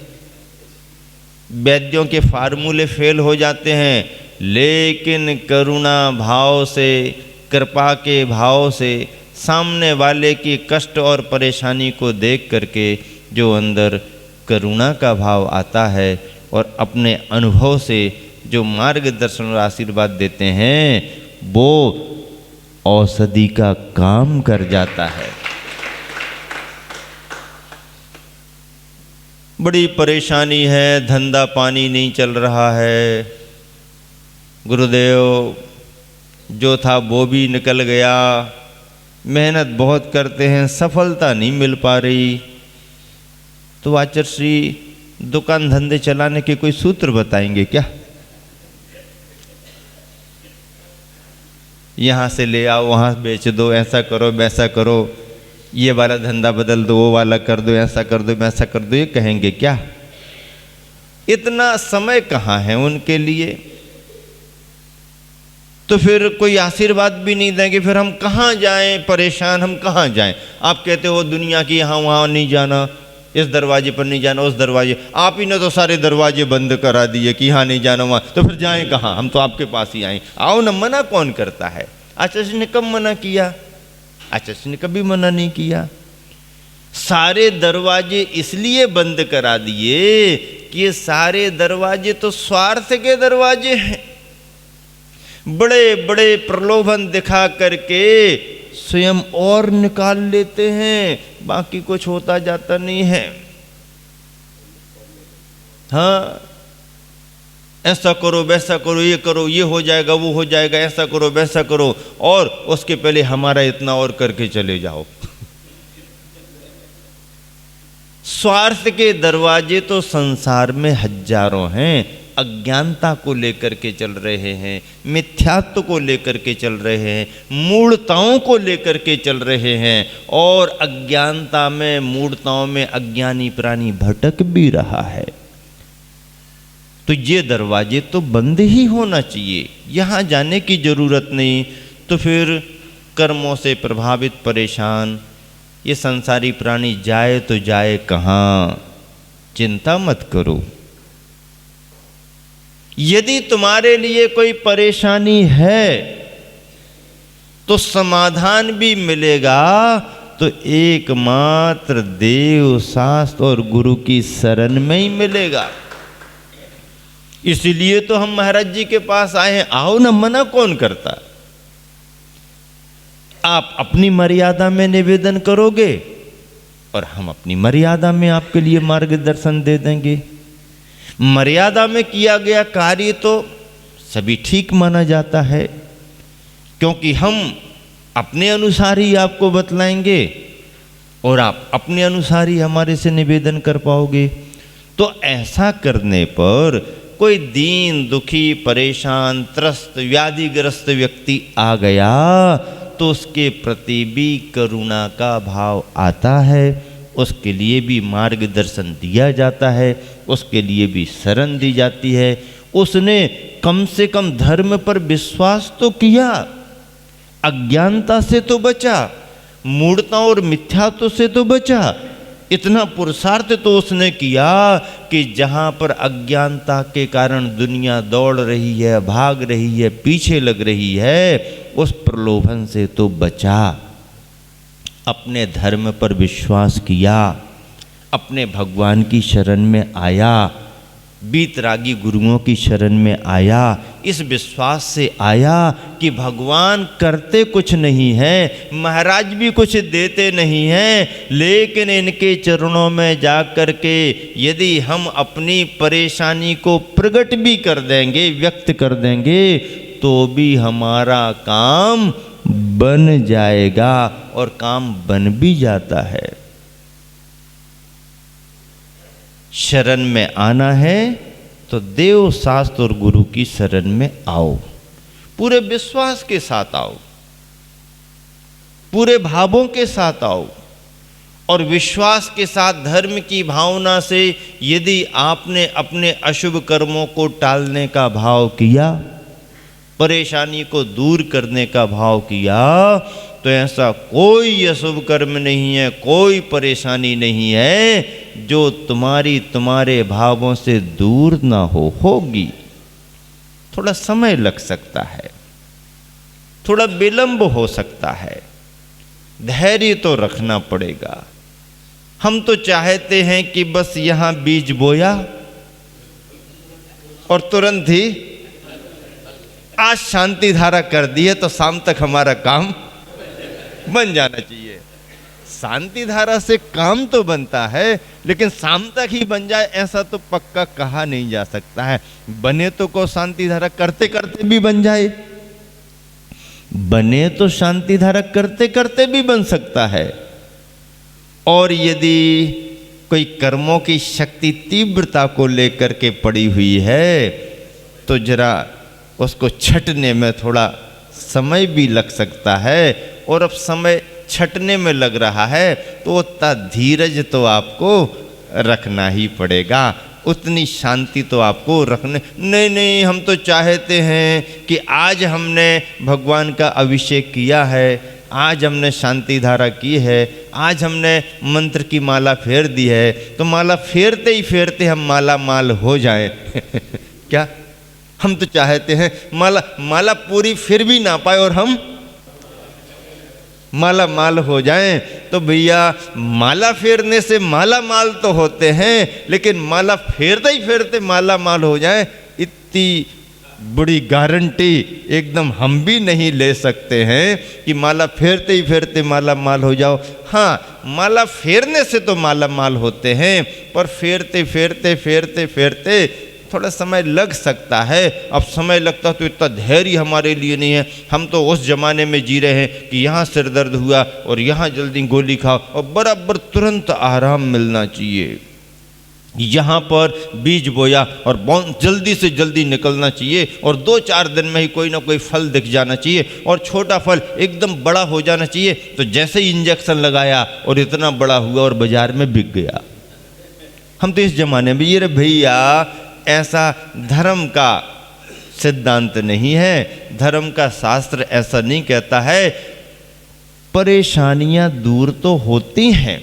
वैद्यों के फार्मूले फेल हो जाते हैं, लेकिन करुणा भाव से, कृपा के भाव से सामने वाले की कष्ट और परेशानी को देख करके जो अंदर करुणा का भाव आता है और अपने अनुभव से जो मार्गदर्शन और आशीर्वाद देते हैं, वो औषधि का काम कर जाता है। बड़ी परेशानी है, धंधा पानी नहीं चल रहा है, गुरुदेव जो था वो भी निकल गया, मेहनत बहुत करते हैं, सफलता नहीं मिल पा रही, तो आचार्य श्री दुकान धंधे चलाने के कोई सूत्र बताएंगे क्या? यहाँ से ले आओ, वहाँ बेच दो, ऐसा करो वैसा करो, ये वाला धंधा बदल दो, वो वाला कर दो, ऐसा कर दो वैसा कर दो, ये कहेंगे क्या? इतना समय कहाँ है उनके लिए? तो फिर कोई आशीर्वाद भी नहीं देंगे, फिर हम कहाँ जाएं? परेशान हम कहाँ जाएं? आप कहते हो दुनिया की यहाँ वहाँ नहीं जाना, इस दरवाजे पर नहीं जाना, उस दरवाजे, आप ही ने तो सारे दरवाजे बंद करा दिए कि यहाँ नहीं जाना वहाँ, तो फिर जाएं कहाँ? हम तो आपके पास ही आए। आओ न, मना कौन करता है? आचार्य ने कब मना किया? आचार्य ने कभी मना नहीं किया। सारे दरवाजे इसलिए बंद करा दिए कि ये सारे दरवाजे तो स्वार्थ के दरवाजे हैं। बड़े बड़े प्रलोभन दिखा करके स्वयं और निकाल लेते हैं, बाकी कुछ होता जाता नहीं है। हाँ, ऐसा करो वैसा करो, ये करो, ये हो जाएगा वो हो जाएगा, ऐसा करो वैसा करो, और उसके पहले हमारा इतना और करके चले जाओ। स्वार्थ के दरवाजे तो संसार में हजारों हैं। अज्ञानता को लेकर के चल रहे हैं, मिथ्यात्व को लेकर के चल रहे हैं, मूढ़ताओं को लेकर के चल रहे हैं, और अज्ञानता में, मूढ़ताओं में अज्ञानी प्राणी भटक भी रहा है। तो ये दरवाजे तो बंद ही होना चाहिए, यहाँ जाने की जरूरत नहीं। तो फिर कर्मों से प्रभावित परेशान ये संसारी प्राणी जाए तो जाए कहाँ? चिंता मत करो। यदि तुम्हारे लिए कोई परेशानी है तो समाधान भी मिलेगा, तो एकमात्र देव, शास्त्र और गुरु की शरण में ही मिलेगा। इसीलिए तो हम महाराज जी के पास आए हैं। आओ ना, मना कौन करता? आप अपनी मर्यादा में निवेदन करोगे और हम अपनी मर्यादा में आपके लिए मार्गदर्शन दे देंगे। मर्यादा में किया गया कार्य तो सभी ठीक माना जाता है, क्योंकि हम अपने अनुसार ही आपको बतलाएंगे और आप अपने अनुसार ही हमारे से निवेदन कर पाओगे। तो ऐसा करने पर कोई दीन दुखी, परेशान, त्रस्त, व्याधिग्रस्त व्यक्ति आ गया तो उसके प्रति भी करुणा का भाव आता है, उसके लिए भी मार्गदर्शन दिया जाता है, उसके लिए भी शरण दी जाती है। उसने कम से कम धर्म पर विश्वास तो किया, अज्ञानता से तो बचा, मूढ़ता और मिथ्यात्व से तो बचा। इतना पुरुषार्थ तो उसने किया कि जहाँ पर अज्ञानता के कारण दुनिया दौड़ रही है, भाग रही है, पीछे लग रही है, उस प्रलोभन से तो बचा। अपने धर्म पर विश्वास किया, अपने भगवान की शरण में आया, बीतरागी गुरुओं की शरण में आया, इस विश्वास से आया कि भगवान करते कुछ नहीं है, महाराज भी कुछ देते नहीं हैं, लेकिन इनके चरणों में जा कर के यदि हम अपनी परेशानी को प्रकट भी कर देंगे, व्यक्त कर देंगे, तो भी हमारा काम बन जाएगा, और काम बन भी जाता है। शरण में आना है तो देव शास्त्र और गुरु की शरण में आओ, पूरे विश्वास के साथ आओ, पूरे भावों के साथ आओ, और विश्वास के साथ धर्म की भावना से यदि आपने अपने अशुभ कर्मों को टालने का भाव किया, परेशानी को दूर करने का भाव किया, तो ऐसा कोई अशुभ कर्म नहीं है, कोई परेशानी नहीं है जो तुम्हारे भावों से दूर ना होगी। थोड़ा समय लग सकता है, थोड़ा विलंब हो सकता है, धैर्य तो रखना पड़ेगा। हम तो चाहते हैं कि बस यहाँ बीज बोया और तुरंत ही आज शांति धारा कर दी है तो शाम तक हमारा काम बन जाना चाहिए। शांति धारा से काम तो बनता है, लेकिन शाम तक ही बन जाए ऐसा तो पक्का कहा नहीं जा सकता है। बने तो को शांति धारा करते करते भी बन जाए, बने तो शांति धारा करते करते भी बन सकता है। और यदि कोई कर्मों की शक्ति तीव्रता को लेकर के पड़ी हुई है तो जरा उसको छटने में थोड़ा समय भी लग सकता है, और अब समय छटने में लग रहा है तो उतना धीरज तो आपको रखना ही पड़ेगा, उतनी शांति तो आपको रखने। नहीं, हम तो चाहते हैं कि आज हमने भगवान का अभिषेक किया है, आज हमने शांति धारा की है, आज हमने मंत्र की माला फेर दी है, तो माला फेरते ही फेरते हम माला माल हो जाएं। क्या हम तो चाहते हैं माला पूरी फिर भी ना पाए और हम माला माल हो जाएं। तो भैया माला फेरने से माला माल तो होते हैं, लेकिन माला फेरते ही फेरते माला माल हो जाएं, इतनी बड़ी गारंटी एकदम हम भी नहीं ले सकते हैं कि माला फेरते ही फेरते माला माल हो जाओ। हाँ, माला फेरने से तो माला माल होते हैं, पर फेरते फेरते फेरते फेरते थोड़ा समय लग सकता है। अब समय लगता तो इतना धैर्य हमारे लिए नहीं है। हम तो उस जमाने में जी रहे हैं कि यहाँ सिर दर्द हुआ और यहाँ जल्दी गोली खाओ और बराबर तुरंत आराम मिलना चाहिए। यहाँ पर बीज बोया और बहुत जल्दी से जल्दी निकलना चाहिए, और 2-4 दिन में ही कोई ना कोई फल दिख जाना चाहिए, और छोटा फल एकदम बड़ा हो जाना चाहिए। तो जैसे ही इंजेक्शन लगाया और इतना बड़ा हुआ और बाजार में बिक गया। हम तो इस जमाने में ये रे भैया, ऐसा धर्म का सिद्धांत नहीं है, धर्म का शास्त्र ऐसा नहीं कहता है। परेशानियां दूर तो होती हैं,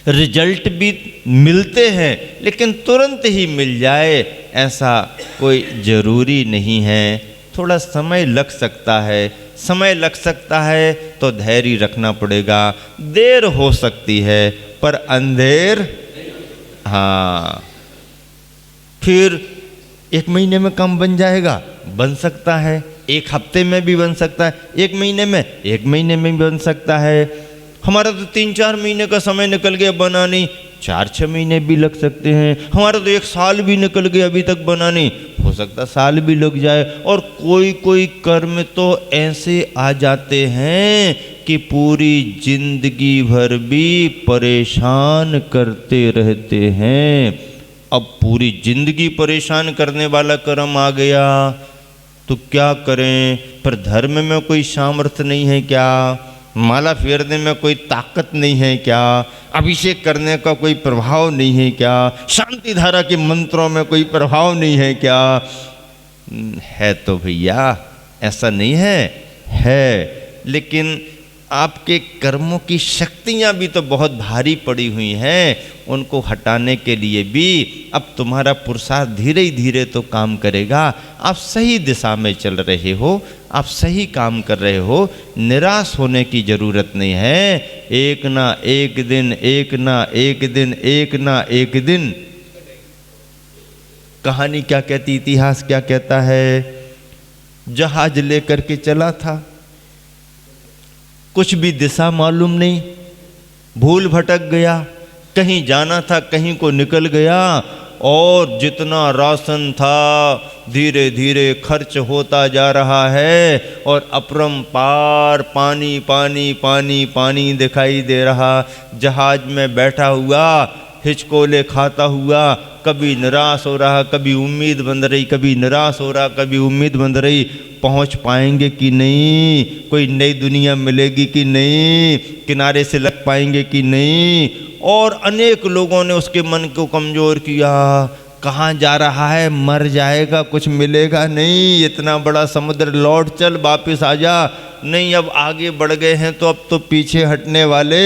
रिजल्ट भी मिलते हैं, लेकिन तुरंत ही मिल जाए ऐसा कोई ज़रूरी नहीं है। थोड़ा समय लग सकता है, समय लग सकता है तो धैर्य रखना पड़ेगा। देर हो सकती है पर अंधेर, हाँ, फिर 1 महीने में काम बन जाएगा, बन सकता है। 1 हफ्ते में भी बन सकता है, 1 महीने में भी बन सकता है। हमारा तो 3-4 महीने का समय निकल गया बना नहीं, 4-6 महीने भी लग सकते हैं। हमारा तो 1 साल भी निकल गया अभी तक बना नहीं, हो सकता साल भी लग जाए। और कोई कर्म तो ऐसे आ जाते हैं कि पूरी जिंदगी भर भी परेशान करते रहते हैं। अब पूरी जिंदगी परेशान करने वाला कर्म आ गया तो क्या करें? पर धर्म में कोई सामर्थ्य नहीं है क्या? माला फेरने में कोई ताकत नहीं है क्या? अभिषेक करने का कोई प्रभाव नहीं है क्या? शांति धारा के मंत्रों में कोई प्रभाव नहीं है क्या? है तो भैया, ऐसा नहीं है, लेकिन आपके कर्मों की शक्तियां भी तो बहुत भारी पड़ी हुई हैं, उनको हटाने के लिए भी अब तुम्हारा पुरुषार्थ धीरे ही धीरे तो काम करेगा। आप सही दिशा में चल रहे हो, आप सही काम कर रहे हो, निराश होने की ज़रूरत नहीं है। एक ना एक दिन, एक ना एक दिन, एक ना एक दिन, कहानी क्या कहती, इतिहास क्या कहता है? जहाज लेकर के चला था, कुछ भी दिशा मालूम नहीं, भूल भटक गया, कहीं जाना था कहीं को निकल गया, और जितना राशन था धीरे धीरे खर्च होता जा रहा है, और अपरंपार पानी पानी पानी पानी दिखाई दे रहा। जहाज में बैठा हुआ हिचकोले खाता हुआ, कभी निराश हो रहा, कभी उम्मीद बंध रही, कभी निराश हो रहा, कभी उम्मीद बंध रही। पहुंच पाएंगे कि नहीं, कोई नई दुनिया मिलेगी कि नहीं, किनारे से लग पाएंगे कि नहीं। और अनेक लोगों ने उसके मन को कमज़ोर किया, कहाँ जा रहा है, मर जाएगा, कुछ मिलेगा नहीं, इतना बड़ा समुद्र, लौट चल, वापस आ जा। नहीं, अब आगे बढ़ गए हैं तो अब तो पीछे हटने वाले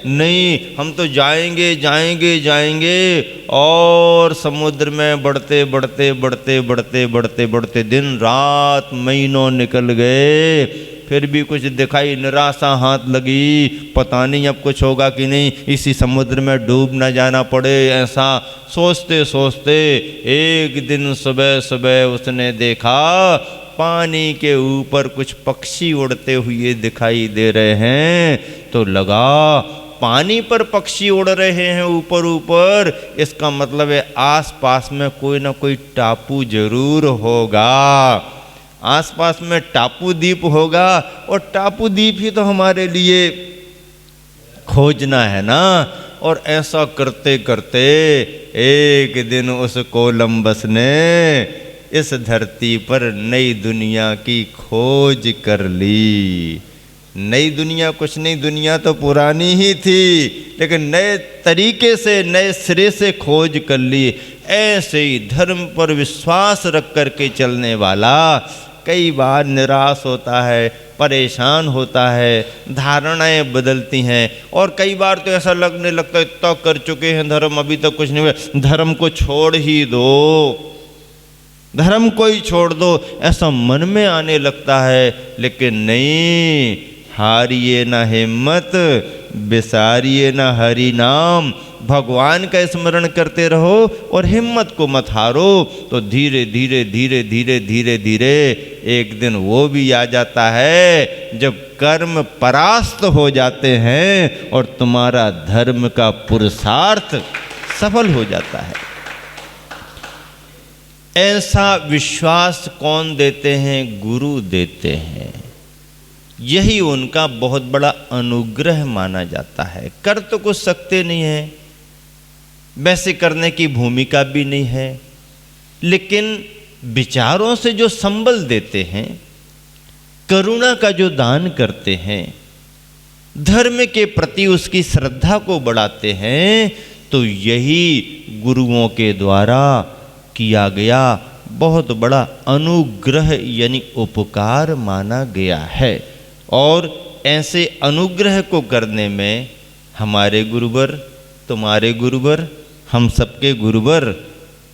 नहीं, हम तो जाएंगे जाएंगे जाएंगे। और समुद्र में बढ़ते बढ़ते बढ़ते बढ़ते बढ़ते बढ़ते दिन रात महीनों निकल गए, फिर भी कुछ दिखाई, निराशा हाथ लगी, पता नहीं अब कुछ होगा कि नहीं, इसी समुद्र में डूब ना जाना पड़े। ऐसा सोचते सोचते एक दिन सुबह सुबह उसने देखा पानी के ऊपर कुछ पक्षी उड़ते हुए दिखाई दे रहे हैं, तो लगा पानी पर पक्षी उड़ रहे हैं ऊपर ऊपर, इसका मतलब है आसपास में कोई ना कोई टापू जरूर होगा, आसपास में टापू द्वीप होगा, और टापू द्वीप ही तो हमारे लिए खोजना है ना। और ऐसा करते करते एक दिन उस कोलंबस ने इस धरती पर नई दुनिया की खोज कर ली। नई दुनिया कुछ नहीं, दुनिया तो पुरानी ही थी, लेकिन नए तरीके से, नए सिरे से खोज कर ली। ऐसे ही धर्म पर विश्वास रख कर के चलने वाला कई बार निराश होता है, परेशान होता है, धारणाएं बदलती हैं, और कई बार तो ऐसा लगने लगता है इतना कर चुके हैं धर्म, अभी तक कुछ नहीं हुआ, धर्म को छोड़ ही दो, धर्म को ही छोड़ दो, ऐसा मन में आने लगता है। लेकिन नहीं, हारिए ना हिम्मत, बिसारिए ना हरि नाम, भगवान का स्मरण करते रहो और हिम्मत को मत हारो, तो धीरे धीरे धीरे धीरे धीरे धीरे एक दिन वो भी आ जाता है जब कर्म परास्त हो जाते हैं और तुम्हारा धर्म का पुरुषार्थ सफल हो जाता है। ऐसा विश्वास कौन देते हैं? गुरु देते हैं। यही उनका बहुत बड़ा अनुग्रह माना जाता है। कर तो कुछ सकते नहीं है, वैसे करने की भूमिका भी नहीं है, लेकिन विचारों से जो संबल देते हैं, करुणा का जो दान करते हैं, धर्म के प्रति उसकी श्रद्धा को बढ़ाते हैं, तो यही गुरुओं के द्वारा किया गया बहुत बड़ा अनुग्रह यानी उपकार माना गया है। और ऐसे अनुग्रह को करने में हमारे गुरुवर, तुम्हारे गुरुवर, हम सबके गुरुवर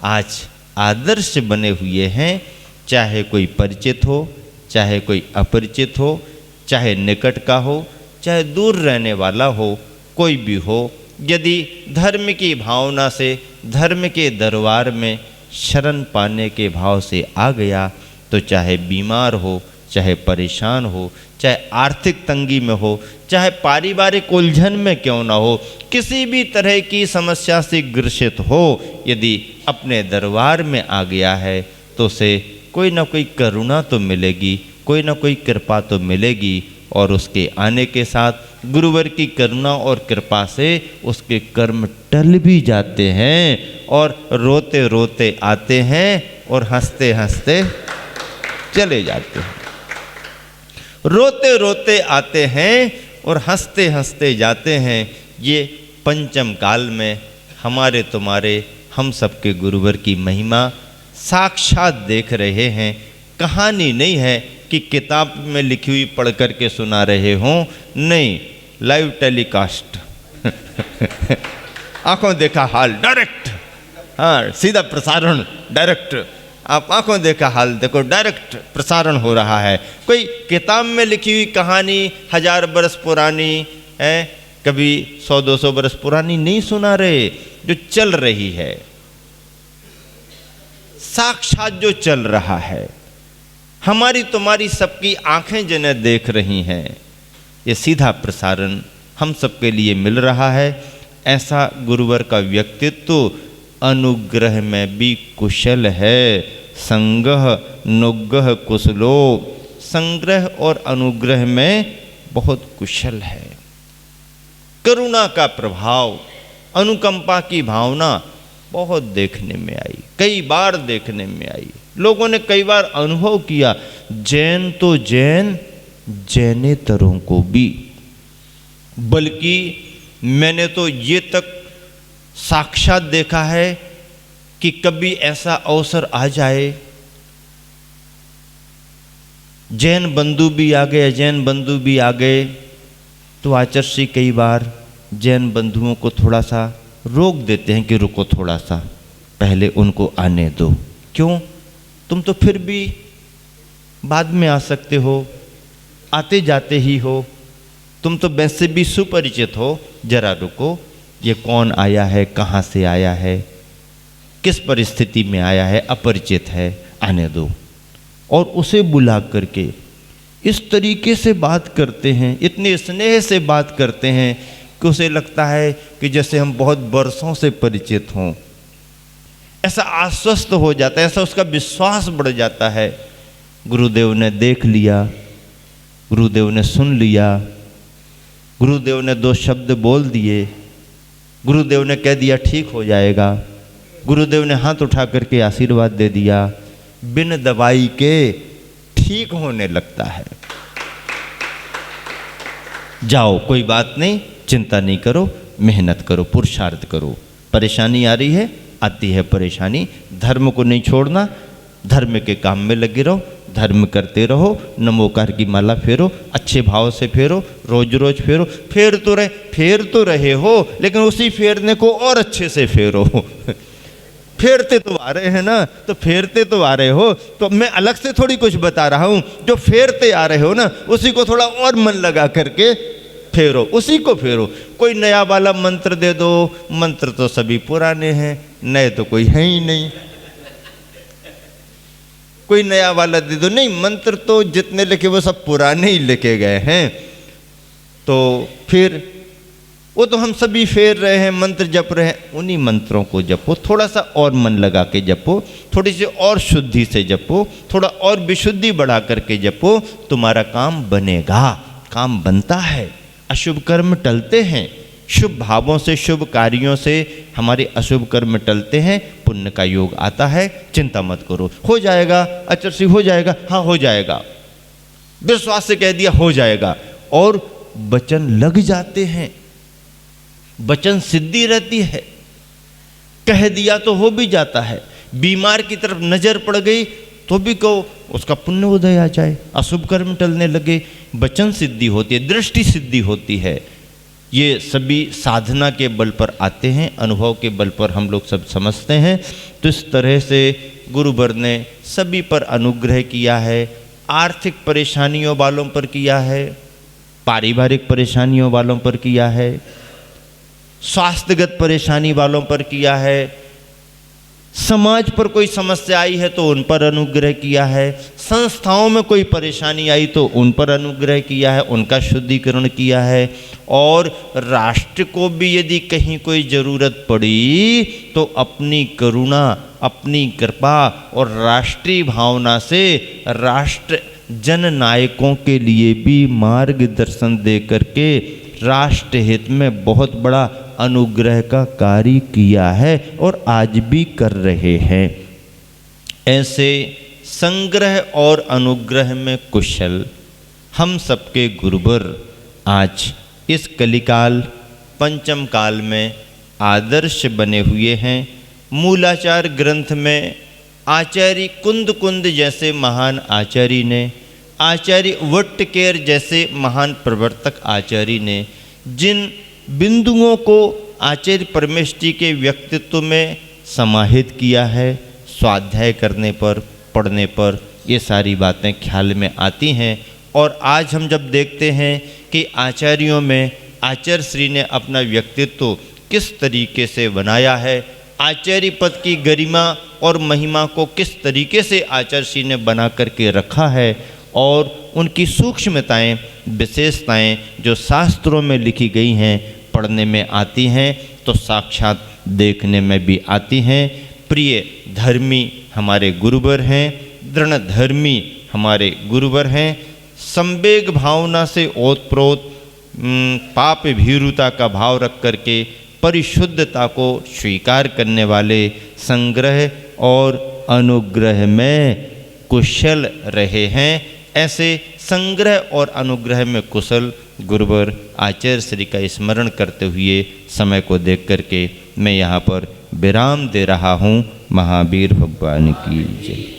आज आदर्श बने हुए हैं। चाहे कोई परिचित हो, चाहे कोई अपरिचित हो, चाहे निकट का हो, चाहे दूर रहने वाला हो, कोई भी हो, यदि धर्म की भावना से धर्म के दरबार में शरण पाने के भाव से आ गया, तो चाहे बीमार हो, चाहे परेशान हो, चाहे आर्थिक तंगी में हो, चाहे पारिवारिक उलझन में क्यों ना हो, किसी भी तरह की समस्या से ग्रसित हो, यदि अपने दरबार में आ गया है तो उसे कोई ना कोई करुणा तो मिलेगी, कोई ना कोई कृपा तो मिलेगी। और उसके आने के साथ गुरुवर की करुणा और कृपा से उसके कर्म टल भी जाते हैं, और रोते रोते आते हैं और हंसते हंसते चले जाते हैं। रोते रोते आते हैं और हंसते हंसते जाते हैं। ये पंचम काल में हमारे तुम्हारे हम सबके गुरुवर की महिमा साक्षात देख रहे हैं। कहानी नहीं है कि किताब में लिखी हुई पढ़ कर के सुना रहे हों, नहीं, लाइव टेलीकास्ट आंखों देखा हाल डायरेक्ट, हाँ सीधा प्रसारण डायरेक्ट, आप आंखों देखा हाल देखो, डायरेक्ट प्रसारण हो रहा है। कोई किताब में लिखी हुई कहानी 1000 बरस पुरानी है, कभी 100-200 बरस पुरानी नहीं सुना रहे, जो चल रही है साक्षात जो चल रहा है, हमारी तुम्हारी सबकी आंखें जिन्हें देख रही हैं, ये सीधा प्रसारण हम सबके लिए मिल रहा है। ऐसा गुरुवर का व्यक्तित्व अनुग्रह में भी कुशल है। संगह नुग्रह कुशलो, संग्रह और अनुग्रह में बहुत कुशल है। करुणा का प्रभाव, अनुकंपा की भावना बहुत देखने में आई, कई बार देखने में आई। लोगों ने कई बार अनुभव किया, जैन तो जैन, जैनेतरों को भी, बल्कि मैंने तो ये तक साक्षात देखा है कि कभी ऐसा अवसर आ जाए, जैन बंधु भी आ गए, अजैन बंधु भी आ गए, तो आचार्य कई बार जैन बंधुओं को थोड़ा सा रोक देते हैं कि रुको, थोड़ा सा पहले उनको आने दो। क्यों? तुम तो फिर भी बाद में आ सकते हो, आते जाते ही हो, तुम तो वैसे भी सुपरिचित हो, जरा रुको, ये कौन आया है, कहाँ से आया है, किस परिस्थिति में आया है, अपरिचित है, आने दो। और उसे बुला करके इस तरीके से बात करते हैं, इतने स्नेह से बात करते हैं कि उसे लगता है कि जैसे हम बहुत बरसों से परिचित हों। ऐसा आश्वस्त हो जाता है, ऐसा उसका विश्वास बढ़ जाता है। गुरुदेव ने देख लिया, गुरुदेव ने सुन लिया, गुरुदेव ने 2 शब्द बोल दिए, गुरुदेव ने कह दिया ठीक हो जाएगा, गुरुदेव ने हाथ उठा करके आशीर्वाद दे दिया, बिन दवाई के ठीक होने लगता है। जाओ, कोई बात नहीं, चिंता नहीं करो, मेहनत करो, पुरुषार्थ करो। परेशानी आ रही है, आती है परेशानी, धर्म को नहीं छोड़ना, धर्म के काम में लगे रहो, धर्म करते रहो, नमोकार की माला फेरो, अच्छे भाव से फेरो, रोज रोज फेरो, फेर तो रहे हो, लेकिन उसी फेरने को और अच्छे से फेरो। फेरते तो आ रहे हैं ना, तो फेरते तो आ रहे हो, तो मैं अलग से थोड़ी कुछ बता रहा हूँ, जो फेरते आ रहे हो ना, उसी को थोड़ा और मन लगा करके फेरो, उसी को फेरो। कोई नया वाला मंत्र दे दो, मंत्र तो सभी पुराने हैं, नए तो कोई है ही नहीं। कोई नया वाला दे दो, नहीं, मंत्र तो जितने लिखे वो सब पुराने ही लिखे गए हैं, तो फिर वो तो हम सभी फेर रहे हैं, मंत्र जप रहे हैं, उन्हीं मंत्रों को जपो, थोड़ा सा और मन लगा के जपो, थोड़ी सी और शुद्धि से जपो, थोड़ा और विशुद्धि बढ़ा करके जपो, तुम्हारा काम बनेगा। काम बनता है, अशुभ कर्म टलते हैं, शुभ भावों से, शुभ कार्यों से हमारे अशुभ कर्म टलते हैं, पुण्य का योग आता है। चिंता मत करो, हो जाएगा, अचरसी हो जाएगा, हाँ हो जाएगा, विश्वास से कह दिया हो जाएगा, और वचन लग जाते हैं, वचन सिद्धि रहती है, कह दिया तो हो भी जाता है। बीमार की तरफ नजर पड़ गई तो भी कहो, उसका पुण्य उदय आ जाए, अशुभ कर्म टलने लगे, वचन सिद्धि होती है, दृष्टि सिद्धि होती है। ये सभी साधना के बल पर आते हैं, अनुभव के बल पर हम लोग सब समझते हैं। तो इस तरह से गुरुवर ने सभी पर अनुग्रह किया है, आर्थिक परेशानियों वालों पर किया है, पारिवारिक परेशानियों वालों पर किया है, स्वास्थ्यगत परेशानी वालों पर किया है, समाज पर कोई समस्या आई है तो उन पर अनुग्रह किया है, संस्थाओं में कोई परेशानी आई तो उन पर अनुग्रह किया है, उनका शुद्धिकरण किया है, और राष्ट्र को भी यदि कहीं कोई ज़रूरत पड़ी तो अपनी करुणा, अपनी कृपा और राष्ट्रीय भावना से राष्ट्र जननायकों के लिए भी मार्गदर्शन दे करके राष्ट्र हित में बहुत बड़ा अनुग्रह का कार्य किया है और आज भी कर रहे हैं। ऐसे संग्रह और अनुग्रह में कुशल हम सबके गुरुवर आज इस कलिकाल पंचम काल में आदर्श बने हुए हैं। मूलाचार ग्रंथ में आचार्य कुंद कुंद जैसे महान आचार्य ने, आचार्य वट्टकेर जैसे महान प्रवर्तक आचार्य ने जिन बिंदुओं को आचार्य परमेष्ठी के व्यक्तित्व में समाहित किया है, स्वाध्याय करने पर, पढ़ने पर ये सारी बातें ख्याल में आती हैं। और आज हम जब देखते हैं कि आचार्यों में आचार्य श्री ने अपना व्यक्तित्व किस तरीके से बनाया है, आचार्य पद की गरिमा और महिमा को किस तरीके से आचार्य श्री ने बना करके रखा है, और उनकी सूक्ष्मताएं, विशेषताएं जो शास्त्रों में लिखी गई हैं पढ़ने में आती हैं तो साक्षात देखने में भी आती हैं। प्रिय धर्मी हमारे गुरुवर हैं, दृढ़ धर्मी हमारे गुरुवर हैं। संवेग भावना से ओतप्रोत पाप भीरुता का भाव रख करके परिशुद्धता को स्वीकार करने वाले संग्रह और अनुग्रह में कुशल रहे हैं। ऐसे संग्रह और अनुग्रह में कुशल गुरुवर आचार्य श्री का स्मरण करते हुए समय को देख करके मैं यहाँ पर विराम दे रहा हूँ। महावीर भगवान की जय।